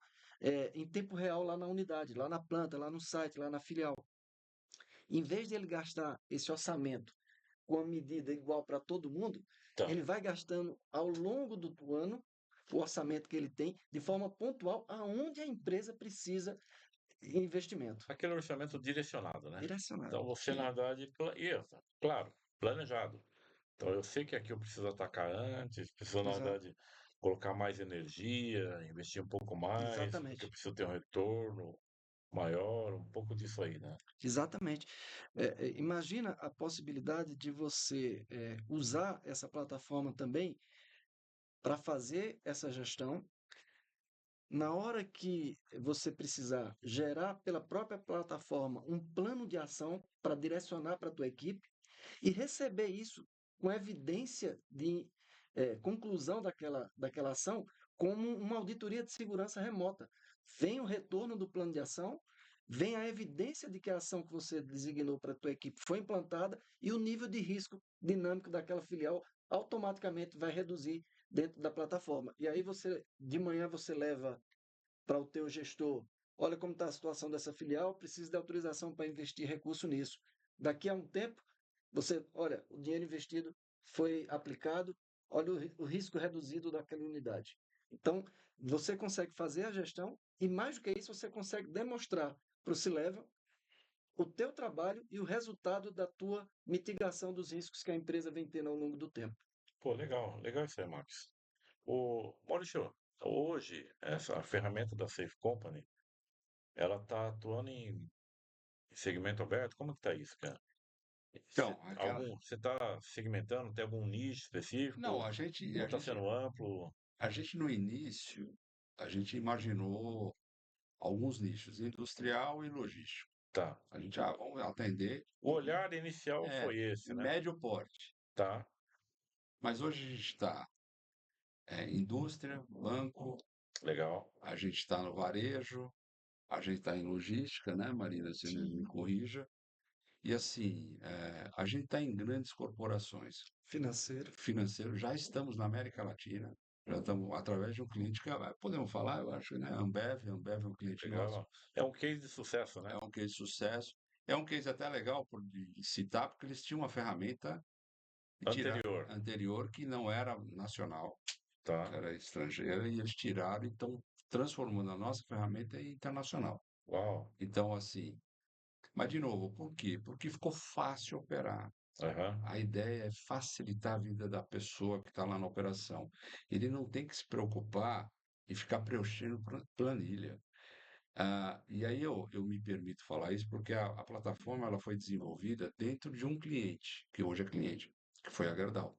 em tempo real lá na unidade, lá na planta, lá no site, lá na filial. Em vez de ele gastar esse orçamento com a medida igual para todo mundo, Tá. ele vai gastando ao longo do ano o orçamento que ele tem de forma pontual aonde a empresa precisa investimento. Aquele orçamento direcionado, né? Direcionado. Então você, na verdade, claro, planejado. Então eu sei que aqui eu preciso atacar antes, preciso, na Exato. verdade, colocar mais energia, investir um pouco mais, porque eu Exatamente. preciso ter um retorno maior, um pouco disso aí, né? Exatamente. Imagina a possibilidade de você usar essa plataforma também para fazer essa gestão. Na hora que você precisar gerar pela própria plataforma um plano de ação para direcionar para a tua equipe e receber isso com evidência de conclusão daquela ação como uma auditoria de segurança remota. Vem o retorno do plano de ação, vem a evidência de que a ação que você designou para a tua equipe foi implantada e o nível de risco dinâmico daquela filial automaticamente vai reduzir dentro da plataforma. E aí de manhã você leva para o teu gestor, olha como está a situação dessa filial, precisa de autorização para investir recurso nisso. Daqui a um tempo, olha, o dinheiro investido foi aplicado, olha o risco reduzido daquela unidade. Então, você consegue fazer a gestão e, mais do que isso, você consegue demonstrar para o C-Level o teu trabalho e o resultado da tua mitigação dos riscos que a empresa vem tendo ao longo do tempo. Pô, legal, legal isso aí, Max. O Maurício, hoje, essa ferramenta da Safe Company, ela está atuando em segmento aberto? Como que tá isso, cara? então, aquela. Você está segmentando? Tem algum nicho Não, específico? Ou está sendo amplo? a gente no início, a gente imaginou alguns nichos, industrial e logístico. Tá. A gente vamos atender O olhar inicial foi esse, né? médio porte. Tá, Mas hoje a gente está indústria, banco, legal. a gente está no varejo, a gente está em logística, né, Marina? Você me Sim. corrija. E assim, a gente está em grandes corporações Financeiro. financeiras, já estamos na América Latina, já estamos através de um cliente que podemos falar, eu acho, né? Ambev é um cliente nosso, Legal. É um case de sucesso, é né? um case de sucesso. É um case até legal de citar, porque eles tinham uma ferramenta Anterior. anterior que não era nacional, que Tá. era estrangeira, e eles tiraram e estão transformando a nossa ferramenta em internacional. Uau. Então, assim, mas de novo, por quê? Porque ficou fácil operar. Aham. A ideia é facilitar a vida da pessoa que está lá na operação. Ele não tem que se preocupar e ficar preenchendo planilha. E aí eu me permito falar isso porque a plataforma ela foi desenvolvida dentro de um cliente, que hoje é cliente, que foi a Gerdau.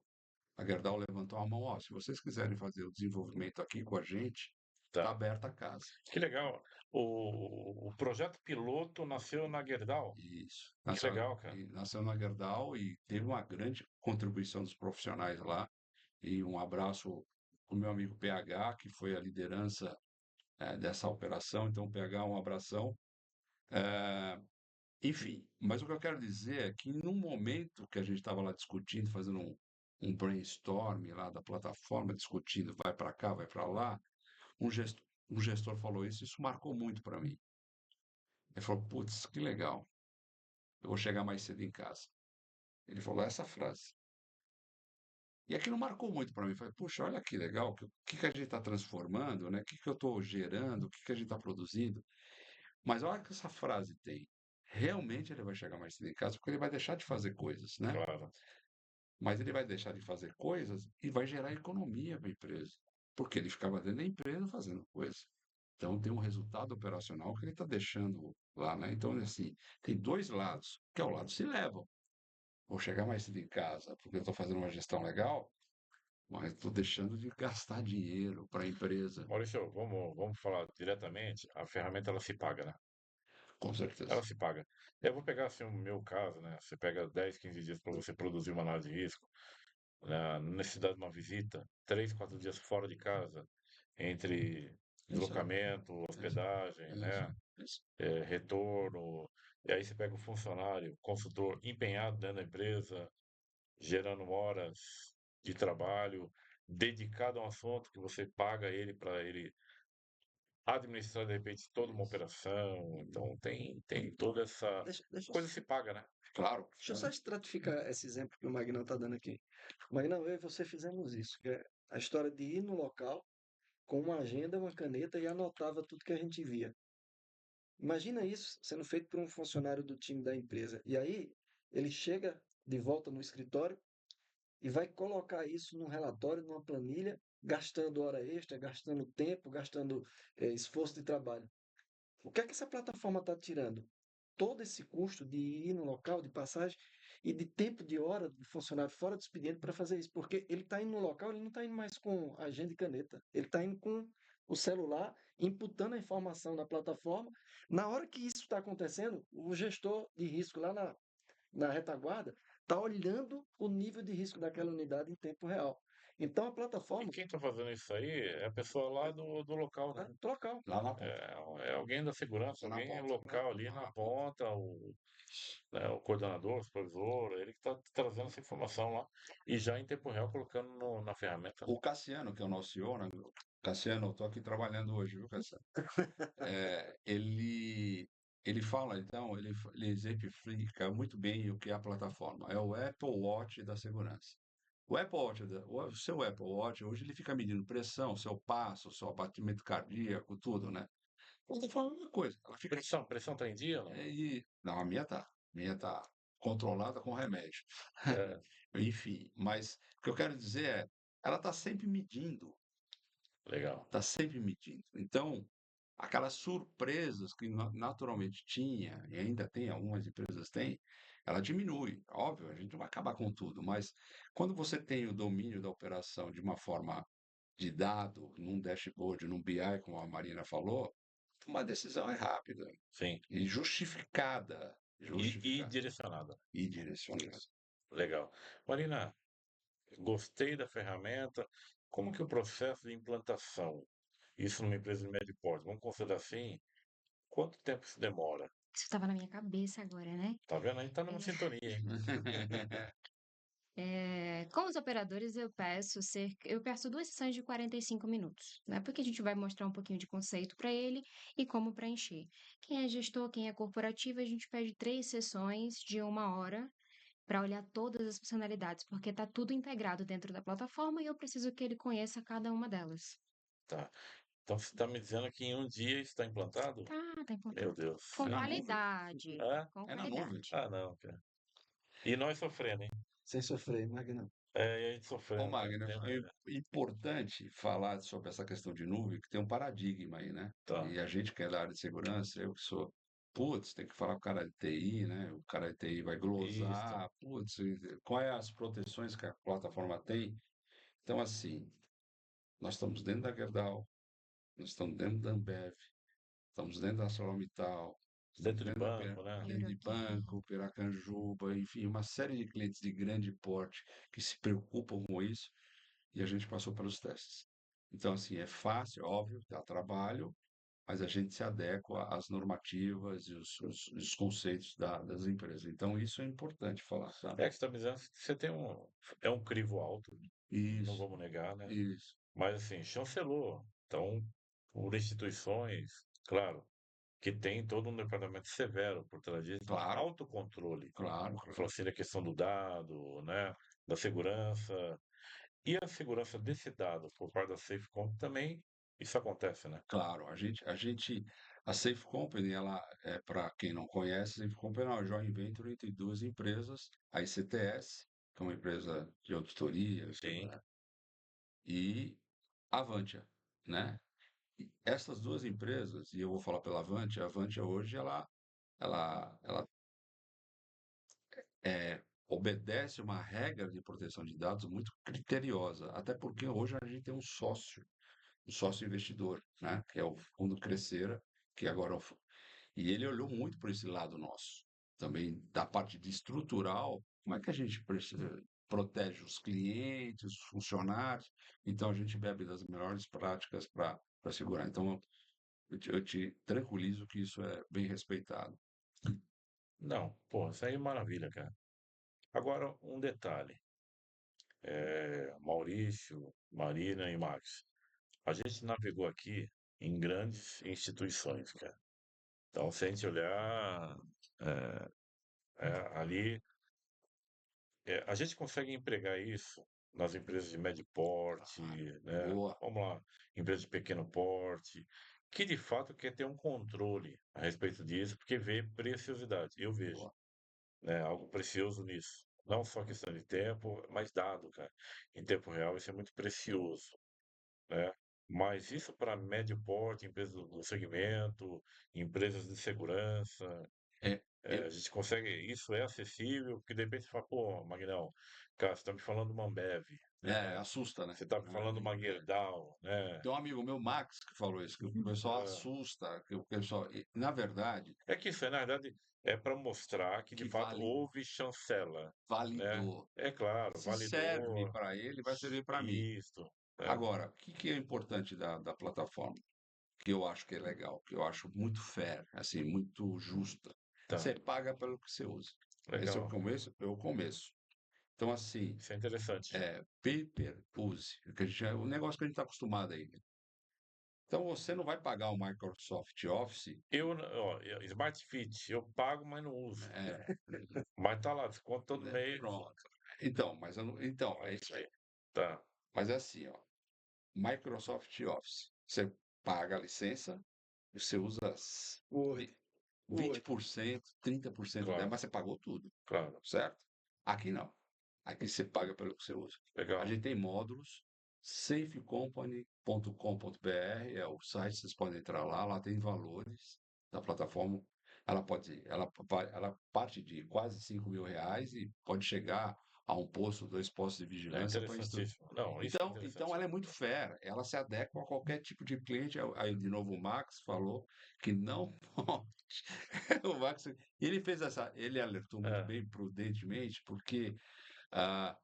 A Gerdau levantou a mão, ó, se vocês quiserem fazer o desenvolvimento aqui com a gente, está Tá. aberta a casa. Que legal. O projeto piloto nasceu na Gerdau. Isso. Que legal, cara. Nasceu na Gerdau e teve uma grande contribuição dos profissionais lá. E um abraço para o meu amigo PH, que foi a liderança dessa operação. Então, PH, um abração. Enfim, mas o que eu quero dizer é que num momento que a gente estava lá discutindo, fazendo um brainstorm lá da plataforma, discutindo, vai para cá, vai para lá, um gestor falou isso marcou muito para mim. Ele falou, putz, que legal, eu vou chegar mais cedo em casa. Ele falou essa frase. E aquilo marcou muito para mim. Falei, puxa, olha que legal, que a gente está transformando, né? O que eu estou gerando, o que a gente está produzindo. Mas olha que essa frase tem. Realmente ele vai chegar mais cedo em casa porque ele vai deixar de fazer coisas, né? Claro. Mas ele vai deixar de fazer coisas e vai gerar economia para a empresa. Porque ele ficava dentro da empresa fazendo coisas. Então tem um resultado operacional que ele está deixando lá, né? Então, assim, tem dois lados, que é o lado se leva. Vou chegar mais cedo em casa porque eu estou fazendo uma gestão legal, mas estou deixando de gastar dinheiro para a empresa. Maurício, vamos falar diretamente. A ferramenta ela se paga, né? Com certeza. Ela se paga. Eu vou pegar assim o meu caso, né? Você pega 10, 15 dias para você produzir uma análise de risco, né? Necessidade de uma visita, 3, 4 dias fora de casa, entre É isso aí. deslocamento, É isso aí. hospedagem, É isso né? aí. É isso. Retorno. E aí você pega o funcionário, consultor empenhado dentro da empresa, gerando horas de trabalho, dedicado a um assunto que você paga ele para ele administrar de repente toda uma Isso. operação. Então tem toda essa Deixa eu coisa se paga, né? Claro. Deixa eu só estratificar esse exemplo que o Magnão está dando aqui. Magnão, eu e você fizemos isso, que é a história de ir no local com uma agenda, uma caneta e anotava tudo que a gente via. Imagina isso sendo feito por um funcionário do time da empresa. E aí ele chega de volta no escritório e vai colocar isso num relatório, numa planilha, gastando hora extra, gastando tempo, gastando esforço de trabalho. O que é que essa plataforma está tirando? Todo esse custo de ir no local, de passagem e de tempo de hora do funcionário fora do expediente para fazer isso, porque ele está indo no local, ele não está indo mais com agenda e caneta, ele está indo com o celular, imputando a informação na plataforma. Na hora que isso está acontecendo, o gestor de risco lá na retaguarda está olhando o nível de risco daquela unidade em tempo real. Então a E plataforma quem está fazendo isso aí é a pessoa lá do local, né? está no local. Lá na ponta. É alguém da segurança, Lá na alguém ponta. local ali Lá na na ponta. ponta, né, o coordenador, o supervisor, ele que está trazendo essa informação lá e já em tempo real colocando na ferramenta, né? O Cassiano, que é o nosso CEO, né? Cassiano, eu estou aqui trabalhando hoje, viu, Cassiano? Ele fala, então, ele exemplifica muito bem o que é a plataforma. É o Apple Watch da segurança. O Apple Watch, o seu Apple Watch, hoje ele fica medindo pressão, seu passo, seu batimento cardíaco, tudo, né? Eu tô falando uma coisa, ela fica. Pressão tá em dia, não? Não, a minha tá. A minha tá controlada com remédio. É, Enfim, mas o que eu quero dizer é, ela está sempre medindo. legal. Está sempre medindo. Então, aquelas surpresas que naturalmente tinha, e ainda tem, algumas empresas têm, ela diminui. Óbvio, a gente não vai acabar com tudo, mas quando você tem o domínio da operação de uma forma de dado, num dashboard, num BI, como a Marina falou, uma decisão é rápida Sim. e justificada. E Justificada direcionada. e direcionada. Isso. Legal. Marina, gostei da ferramenta. Como que é o processo de implantação? Isso numa empresa de médio porte. Vamos considerar assim, quanto tempo isso demora? Isso estava na minha cabeça agora, né? Tá vendo? A gente tá numa sintonia, hein? Com os operadores eu peço 2 sessões de 45 minutos, né? Porque a gente vai mostrar um pouquinho de conceito para ele e como preencher. Quem é gestor, quem é corporativo, a gente pede 3 sessões de 1 hora para olhar todas as funcionalidades, porque está tudo integrado dentro da plataforma e eu preciso que ele conheça cada uma delas. Tá. Então você está me dizendo que em um dia isso está implantado? Tá Meu implantado. Deus. É Com na nuvem. qualidade, Ah, com É na nuvem. qualidade. ah, não, cara. E nós sofrendo, hein? Sem sofrer, Magnão. É, e a gente Ô, sofrendo, cara. Magno, é importante falar sobre essa questão de nuvem, que tem um paradigma aí, né? Tá. E a gente que é da área de segurança, eu que sou, putz, tem que falar com o cara de TI, né? O cara de TI vai Isso. glosar, putz, quais as proteções que a plataforma tem? Então, assim, nós estamos dentro da Gerdau, nós estamos dentro da Ambev, estamos dentro da ArcelorMittal, estamos Dentro de dentro banco, né? Dentro de Euroquem. banco, Piracanjuba, enfim, uma série de clientes de grande porte que se preocupam com isso e a gente passou pelos testes. Então, assim, é fácil, óbvio, dá trabalho, mas a gente se adequa às normativas e os conceitos das empresas. Então, isso é importante falar, sabe? É que você está me dizendo que você tem é um crivo alto, não Isso, vamos negar, né? isso. Mas assim, chancelou. Então, por instituições, claro, que tem todo um departamento severo por trás disso, de Claro, autocontrole. claro, Você falou claro. assim da questão do dado, né? Da segurança. E a segurança desse dado por parte da SafeComp também, isso acontece, né? Claro, a Safe Company, ela, para quem não conhece, a Safe Company é uma joint venture entre duas empresas, a ICTS, que é uma empresa de auditoria, Sim. e a Avantia, né? E essas duas empresas, e eu vou falar pela Avantia, a Avantia hoje ela obedece uma regra de proteção de dados muito criteriosa, até porque hoje a gente tem um sócio investidor, né? Que é o Fundo Crescera, que agora é e ele olhou muito para esse lado nosso, também da parte de estrutural, como é que a gente protege os clientes, os funcionários, então a gente bebe das melhores práticas para segurar. Então eu te tranquilizo que isso é bem respeitado. Não, pô, isso aí é maravilha, cara. Agora, um detalhe. Maurício, Marina e Max. A gente navegou aqui em grandes instituições, cara. Então, se a gente olhar é, ali, a gente consegue empregar isso nas empresas de médio porte, né? Boa, Vamos lá, empresas de pequeno porte, que de fato quer ter um controle a respeito disso, porque vê preciosidade. Eu vejo, boa. né, algo precioso nisso. Não só questão de tempo, mas dado, cara. Em tempo real, isso é muito precioso, né? Mas isso para médio porte, empresas do segmento, empresas de segurança, É, a eu, gente consegue, isso é acessível, porque de repente você fala, pô, Magnão, cara, você está me falando uma Ambev, né? assusta, né? Você está me falando uma Gerdau, né? Tem um amigo meu, Max, que falou isso, que o pessoal Ah, assusta, que o pessoal, na verdade, é que isso, na verdade, é para mostrar que de que fato houve chancela, né? validou. É claro, Se serve validou, para ele, vai servir para mim. isso, né? Agora, o que que é importante da plataforma? Que eu acho que é legal, que eu acho muito fair, assim, muito justa. Tá, Você paga pelo que você usa. Esse é o legal. começo, é o começo. Então, assim, Isso é interessante. pay per use, o negócio que a gente está acostumado aí. Então, você não vai pagar o Microsoft Office, Smart Fit, eu pago, mas não uso. é, Mas tá lá, desconto todo mês. pronto. Então, então, é É isso isso aí. aí. Tá, Mas é assim, ó, Microsoft Office, você paga a licença, você usa Word, Word. 20%, 30% dela, claro, mas você pagou tudo, claro. certo? Aqui não. Aqui você paga pelo que você usa. A Legal. gente tem módulos, safecompany.com.br é o site, vocês podem entrar lá, lá tem valores da plataforma. Ela parte de quase R$ 5.000 e pode chegar a um posto, dois postos de É vigilância para instruir. interessantíssimo. Não, isso é Então interessante. ela é muito fair, ela se adequa a qualquer tipo de cliente. Aí, de novo, o Max falou que não pode. O Max, ele alertou muito É, bem prudentemente, porque ah,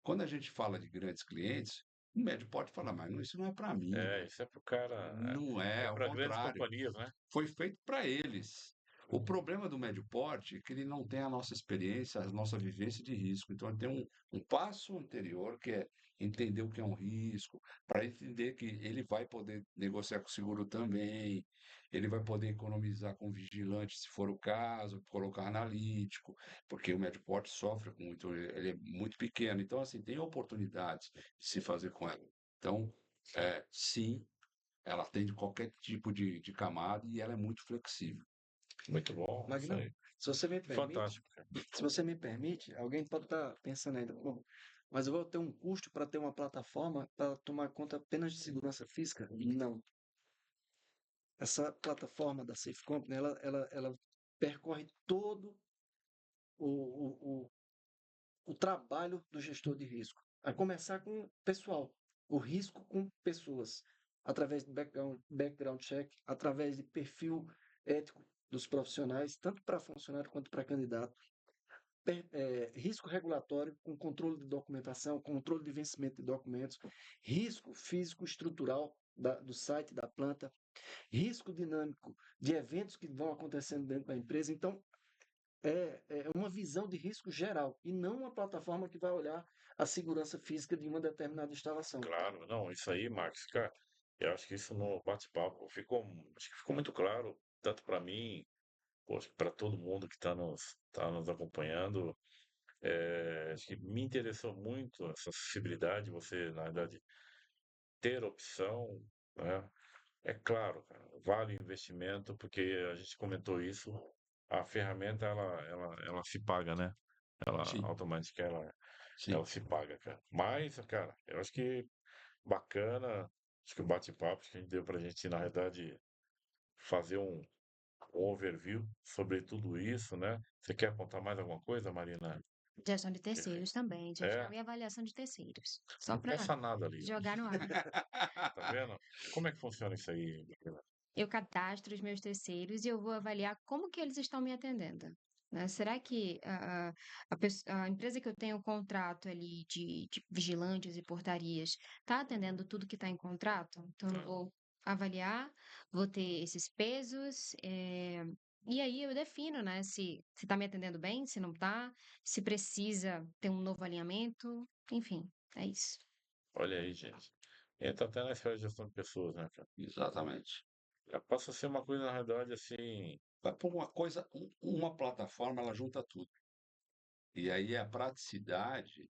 quando a gente fala de grandes clientes, o médio pode falar, mas isso não é para mim, velho. isso é pro cara. Não é, É ao para grandes contrário. companhias, né? Foi feito para eles. O problema do médio porte é que ele não tem a nossa experiência, a nossa vivência de risco. Então, ele tem um passo anterior, que é entender o que é um risco, para entender que ele vai poder negociar com o seguro também, ele vai poder economizar com o vigilante, se for o caso, colocar analítico, porque o médio porte sofre com muito, ele é muito pequeno. Então, assim, tem oportunidades de se fazer com ela. Então, sim, ela atende qualquer tipo de camada e ela é muito flexível. Muito bom, isso Magnão, aí. se você me permite, Fantástico, cara. se você me permite, alguém pode estar pensando ainda, "Pô, mas eu vou ter um custo para ter uma plataforma para tomar conta apenas de segurança física?" Não. Essa plataforma da Safe Company, ela percorre todo o, o, o, o trabalho do gestor de risco. A começar com o pessoal, o risco com pessoas, através de background check, através de perfil ético dos profissionais, tanto para funcionário quanto para candidato. Risco regulatório com controle de documentação, controle de vencimento de documentos, risco físico estrutural do site, da planta, risco dinâmico de eventos que vão acontecendo dentro da empresa. Então, é uma visão de risco geral e não uma plataforma que vai olhar a segurança física de uma determinada instalação. Claro, não, isso aí, Marcos, cara, eu acho que isso no bate-papo acho que ficou muito claro, tanto para mim, poxa, para todo mundo que tá nos acompanhando. Acho que me interessou muito essa acessibilidade, você, na verdade, ter opção, né? É claro, cara, vale o investimento, porque a gente comentou isso, a ferramenta, ela se paga, né? Ela Sim, automaticamente, ela sim. se paga, cara. Mas, cara, eu acho que bacana, acho que o bate-papo que a gente deu pra gente, na verdade, fazer um overview sobre tudo isso, né? Você quer apontar mais alguma coisa, Marina? Gestão de Que- terceiros também, gestão É, e avaliação de terceiros. Só não para peça nada ali, ó. jogar no ar. Tá vendo? Como é que funciona isso aí, Marina? Eu cadastro os meus terceiros e eu vou avaliar como que eles estão me atendendo. Né? Será que a empresa que eu tenho o contrato ali de vigilantes e portarias está atendendo tudo que está em contrato? Então, eu Hum, vou avaliar, vou ter esses pesos, e aí eu defino, né, se está me atendendo bem, se não está, se precisa ter um novo alinhamento, enfim, é isso. olha aí, gente. Entra até na esfera de gestão de pessoas, né, cara? Exatamente. Já passa a ser uma coisa, na realidade, assim. Vai por uma coisa, uma plataforma, ela junta tudo. E aí a praticidade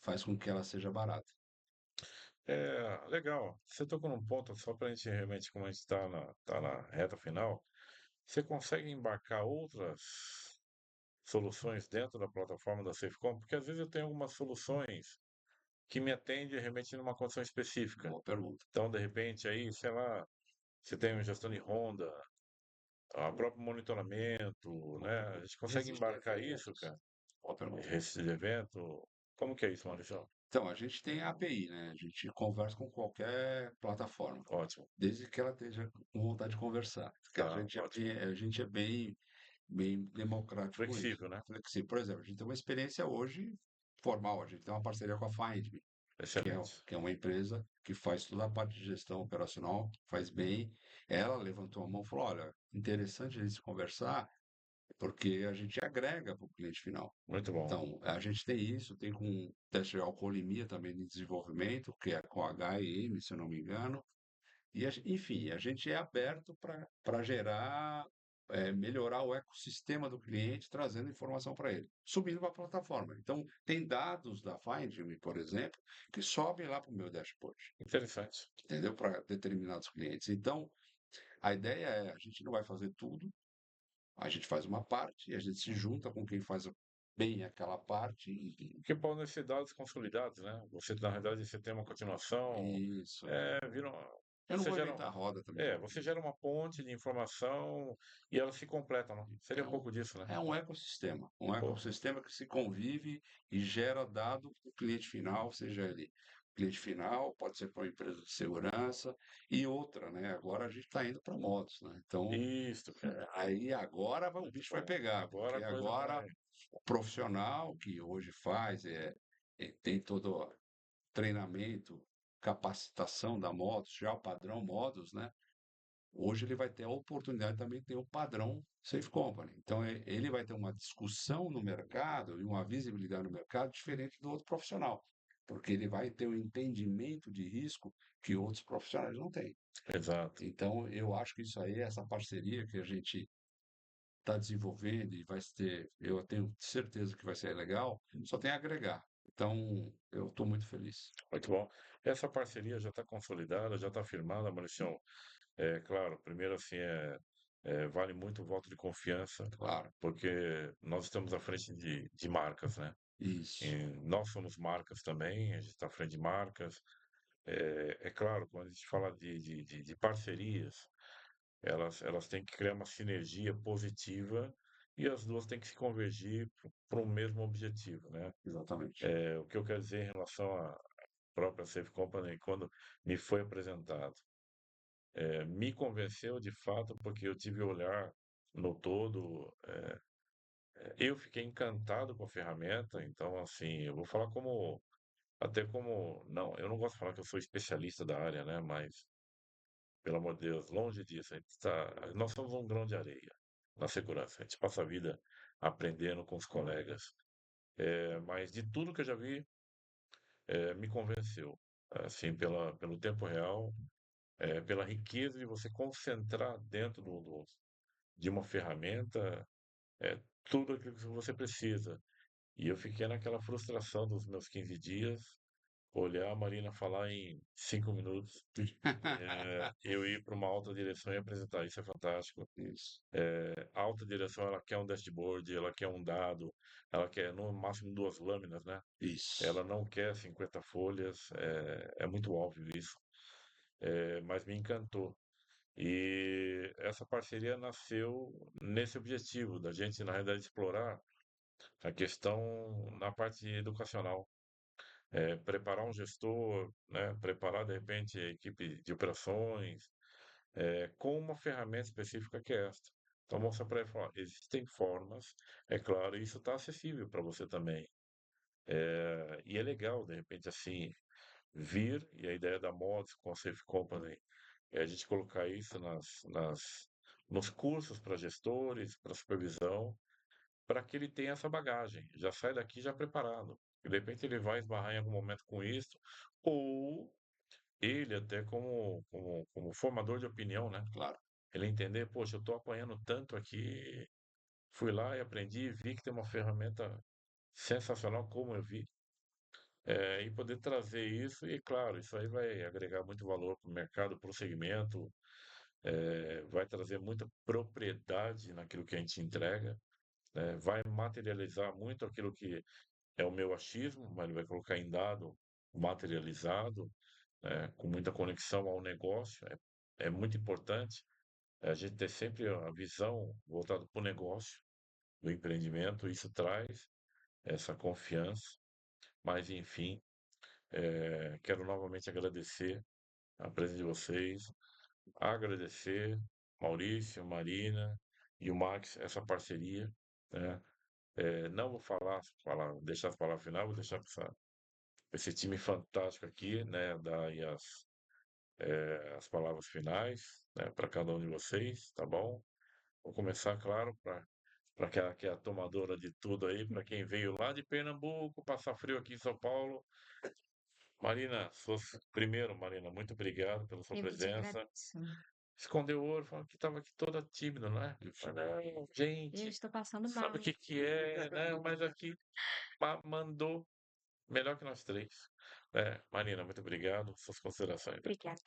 faz com que ela seja barata. Legal. Você tocou num ponto, só pra gente realmente, como a gente tá na reta final, você consegue embarcar outras soluções dentro da plataforma da Safecom? Porque às vezes eu tenho algumas soluções que me atendem realmente numa condição específica. Boa pergunta. Então, de repente, aí, sei lá, você tem uma gestão de Honda, o próprio monitoramento, né? A gente consegue Registro de embarcar isso, eventos. cara, Boa pergunta. esse evento. Como que é isso, Maurício? Então, a gente tem a API, né? A gente conversa com qualquer plataforma, Ótimo, desde que ela esteja com vontade de conversar. Porque tá, ótimo. a gente é bem democrático com isso. Flexível, né? Flexível. Por exemplo, a gente tem uma experiência hoje formal, a gente tem uma parceria com a Findme, Excelente. que é uma empresa que faz toda a parte de gestão operacional, faz bem. Ela levantou a mão e falou: olha, interessante a gente conversar, porque a gente agrega para o cliente final. Muito bom. Então, a gente tem isso, tem com teste de alcoolemia também de desenvolvimento, que é com H&M, se eu não me engano. E, enfim, a gente é aberto para gerar, melhorar o ecossistema do cliente, trazendo informação para ele, subindo para a plataforma. Então, tem dados da Find.me, por exemplo, que sobem lá para o meu dashboard, Interessante. entendeu? Para determinados clientes. Então, a ideia é, a gente não vai fazer tudo, a gente faz uma parte, e a gente se junta com quem faz bem aquela parte Porque podem ser dados consolidados, né? Você, na verdade, você tem uma continuação, isso. vira, Eu não você vou gera, inventar a roda também. você gera uma ponte de informação e elas se completam, né? Seria É um um, pouco disso, né? é um Pô, ecossistema que se convive e gera dado para o cliente final, seja ele cliente final, pode ser para uma empresa de segurança e outra, né? Agora a gente está indo para modos, né? Então, isso, cara. aí agora o Muito bicho vai bom. pegar, Agora porque a coisa agora vai. o profissional que hoje faz tem todo treinamento, capacitação da motos, já o padrão modos, né? Hoje ele vai ter a oportunidade também de ter o padrão Safe Company. Então, ele vai ter uma discussão no mercado e uma visibilidade no mercado diferente do outro profissional, porque ele vai ter um entendimento de risco que outros profissionais não têm. Exato. Então, eu acho que isso aí, essa parceria que a gente está desenvolvendo e vai ter, eu tenho certeza que vai ser legal, só tem a agregar. Então, eu estou muito feliz. Muito bom. Essa parceria já está consolidada, já está firmada, Maurício. É claro, primeiro assim, vale muito o voto de confiança, Claro, porque nós estamos à frente de marcas, né? isso, E nós somos marcas também, a gente está à frente de marcas. É claro, quando a gente fala de parcerias, elas têm que criar uma sinergia positiva e as duas têm que se convergir para o mesmo objetivo, né? exatamente. O que eu quero dizer em relação à própria Safe Company, quando me foi apresentado, me convenceu de fato, porque eu tive o olhar no todo, eu fiquei encantado com a ferramenta, então assim, eu vou falar como, até como, não, eu não gosto de falar que eu sou especialista da área, né, mas pelo amor de Deus, longe disso. Nós somos um grão de areia na segurança. A gente passa a vida aprendendo com os colegas. Mas de tudo que eu já vi, me convenceu. Assim, pelo tempo real, pela riqueza de você concentrar dentro de uma ferramenta tudo aquilo que você precisa. E eu fiquei naquela frustração dos meus 15 dias, olhar a Marina falar em 5 minutos, eu ir para uma alta direção e apresentar. Isso é fantástico. Isso, A alta direção, ela quer um dashboard, ela quer um dado, ela quer no máximo 2 lâminas, né? Ela isso. não quer 50 folhas, é muito óbvio isso, mas me encantou. E essa parceria nasceu nesse objetivo, da gente, na realidade, explorar a questão na parte educacional. Preparar um gestor, né? Preparar, de repente, a equipe de operações, com uma ferramenta específica que é esta. Então, mostrar para ele, falar, existem formas, é claro, isso está acessível para você também. E é legal, de repente, assim, vir, e a ideia da Mods com a Safe Company é a gente colocar isso nos cursos para gestores, para supervisão, para que ele tenha essa bagagem, já sai daqui já preparado. E de repente ele vai esbarrar em algum momento com isso, ou ele até como formador de opinião, né? Claro. Ele entender, poxa, eu estou apanhando tanto aqui, fui lá e aprendi, vi que tem uma ferramenta sensacional como eu vi, e poder trazer isso, e claro, isso aí vai agregar muito valor para o mercado, para o segmento, vai trazer muita propriedade naquilo que a gente entrega, né? Vai materializar muito aquilo que é o meu achismo, mas ele vai colocar em dado materializado, né, com muita conexão ao negócio. É muito importante a gente ter sempre a visão voltada para o negócio, do empreendimento. Isso traz essa confiança. Mas, enfim, quero novamente agradecer a presença de vocês, agradecer Maurício, Marina e o Max, essa parceria, né? Não vou deixar as palavras final, vou deixar para esse time fantástico aqui, né, dar aí as palavras finais, né, para cada um de vocês, tá bom? Vou começar, claro, para que é a tomadora de tudo aí, para quem veio lá de Pernambuco, passar frio aqui em São Paulo. Marina, primeiro, Marina, muito obrigado pela sua Eu que te presença. agradeço. Escondeu o olho, falando que estava aqui toda tímida, não é? Eu falei, não, Eu gente, estou passando sabe o mal. que é, né? Mas aqui mandou melhor que nós três. Marina, muito obrigado. Suas considerações. Obrigada.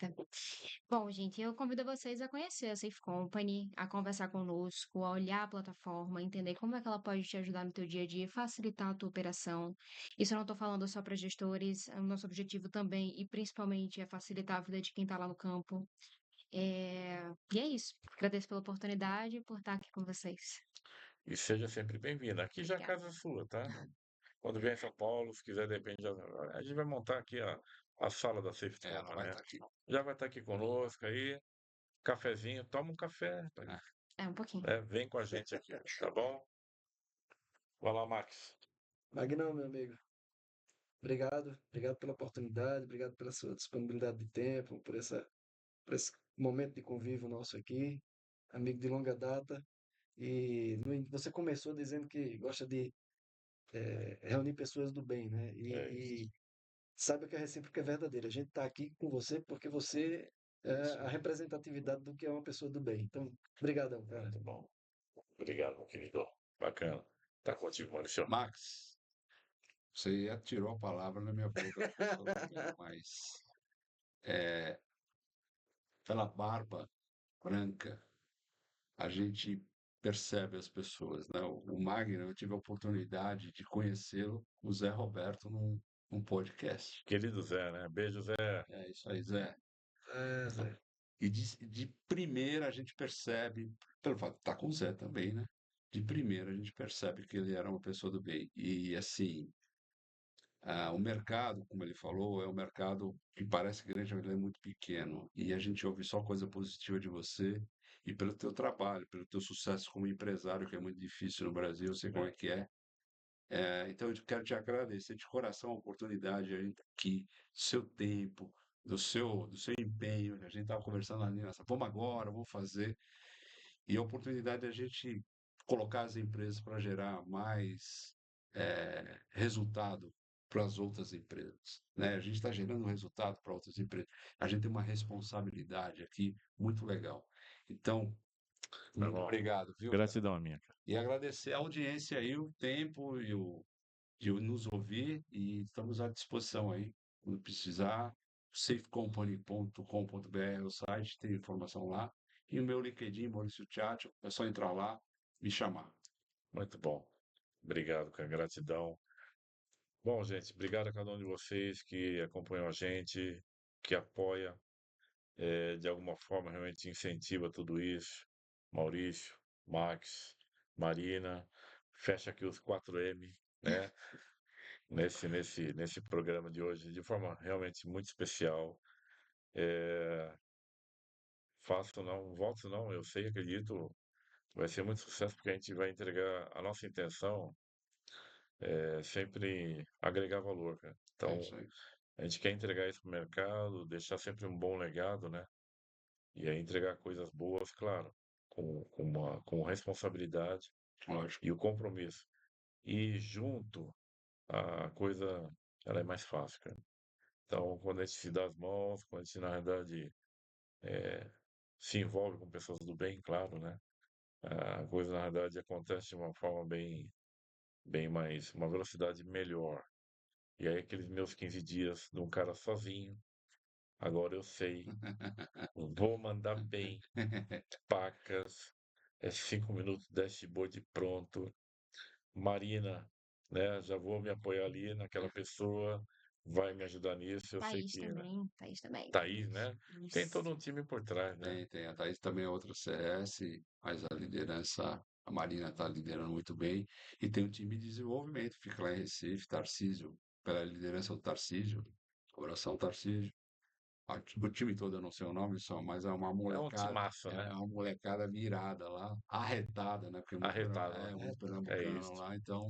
Bom, gente, eu convido vocês a conhecer a Safe Company, a conversar conosco, a olhar a plataforma, entender como é que ela pode te ajudar no teu dia a dia, facilitar a tua operação. Isso eu não estou falando só para gestores, o nosso objetivo também e principalmente é facilitar a vida de quem está lá no campo. E é isso. Agradeço pela oportunidade e por estar aqui com vocês. E seja sempre bem-vinda. Aqui já é Obrigada. casa sua, tá? Quando vier em São Paulo, se quiser, depende, a gente vai montar aqui a sala da Safe Ela Company, vai né? estar aqui. Já vai estar aqui conosco aí, cafezinho, toma um café, É um pouquinho. vem com a gente aqui, tá bom? Vai lá, Max. Magnão, meu amigo, obrigado pela oportunidade, obrigado pela sua disponibilidade de tempo, por esse momento de convívio nosso aqui, amigo de longa data. E você começou dizendo que gosta de reunir pessoas do bem, né? É isso. E saiba que a recíproca é verdadeira. A gente está aqui com você porque você é Isso. a representatividade do que é uma pessoa do bem. Então, brigadão, cara. Muito bom. Obrigado, meu querido. Bacana. Tá contigo, Maurício. Max, você atirou a palavra na minha boca, pessoa do bem, mas é, pela barba branca a gente percebe as pessoas, né? O Magno, eu tive a oportunidade de conhecê-lo, o Zé Roberto, num podcast. Querido Zé, né? Beijo, Zé. É isso aí, Zé. Zé. E de primeira a gente percebe, pelo fato de estar com o Zé também, né? De primeira a gente percebe que ele era uma pessoa do bem. E assim, o mercado, como ele falou, é um mercado que parece grande, mas ele é muito pequeno. E a gente ouve só coisa positiva de você e pelo teu trabalho, pelo teu sucesso como empresário, que é muito difícil no Brasil, eu sei como é que é. Então eu quero te agradecer de coração a oportunidade de a gente estar aqui, seu tempo, do seu empenho. A gente estava conversando ali, nossa, vamos agora, vamos fazer. E a oportunidade de a gente colocar as empresas para gerar mais resultado para as outras empresas, né? A gente está gerando resultado para outras empresas. A gente tem uma responsabilidade aqui muito legal. Então, Meu muito irmão, obrigado, viu, cara? gratidão minha, cara. E agradecer a audiência aí, o tempo de nos ouvir e estamos à disposição aí. Quando precisar, safecompany.com.br é o site, tem informação lá. E o meu LinkedIn, Maurício Tchatcho, é só entrar lá, me chamar. Muito bom. Obrigado, cara. Gratidão. Bom, gente, obrigado a cada um de vocês que acompanhou a gente, que apoia, de alguma forma realmente incentiva tudo isso. Maurício, Max, Marina, fecha aqui os 4M, né? Nesse programa de hoje, de forma realmente muito especial. Faço não, voto não, eu sei, acredito, vai ser muito sucesso porque a gente vai entregar, a nossa intenção é sempre agregar valor, cara. É Então, isso aí. a gente quer entregar isso pro mercado, deixar sempre um bom legado, né? E aí entregar coisas boas, claro, com responsabilidade Lógico. e o compromisso. E junto, a coisa, ela é mais fácil, cara. Então, quando a gente se dá as mãos, quando a gente, na verdade, se envolve com pessoas do bem, claro, né? A coisa, na verdade, acontece de uma forma bem mais, uma velocidade melhor. E aí, aqueles meus 15 dias de um cara sozinho, agora eu sei, vou mandar bem, pacas, 5 minutos, dashboard pronto. Marina, né? Já vou me apoiar ali naquela pessoa, vai me ajudar nisso. Eu sei Thaís que, né? também, Thaís também. Thaís, né? Tem todo Isso. um time por trás, né? Tem. A Thaís também é outra CS, mas a liderança, a Marina está liderando muito bem. E tem um time de desenvolvimento, fica lá em Recife, Tarcísio, pela liderança do Tarcísio, Coração Tarcísio. O time todo eu não sei o nome só, mas É um timaço, né? é uma molecada virada lá, arretada, né? Porque é muito, Arretado, né? muito É pernambucano isso. lá, então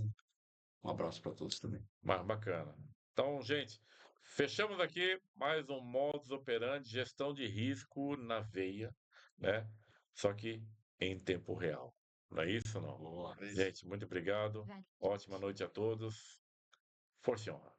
um abraço para todos também. Mas bacana. Então, gente, fechamos aqui mais um modus operandi, gestão de risco na veia, né? Só que em tempo real. Não é isso, não? Boa. Gente, muito obrigado. Vale. Ótima noite a todos. Força e honra.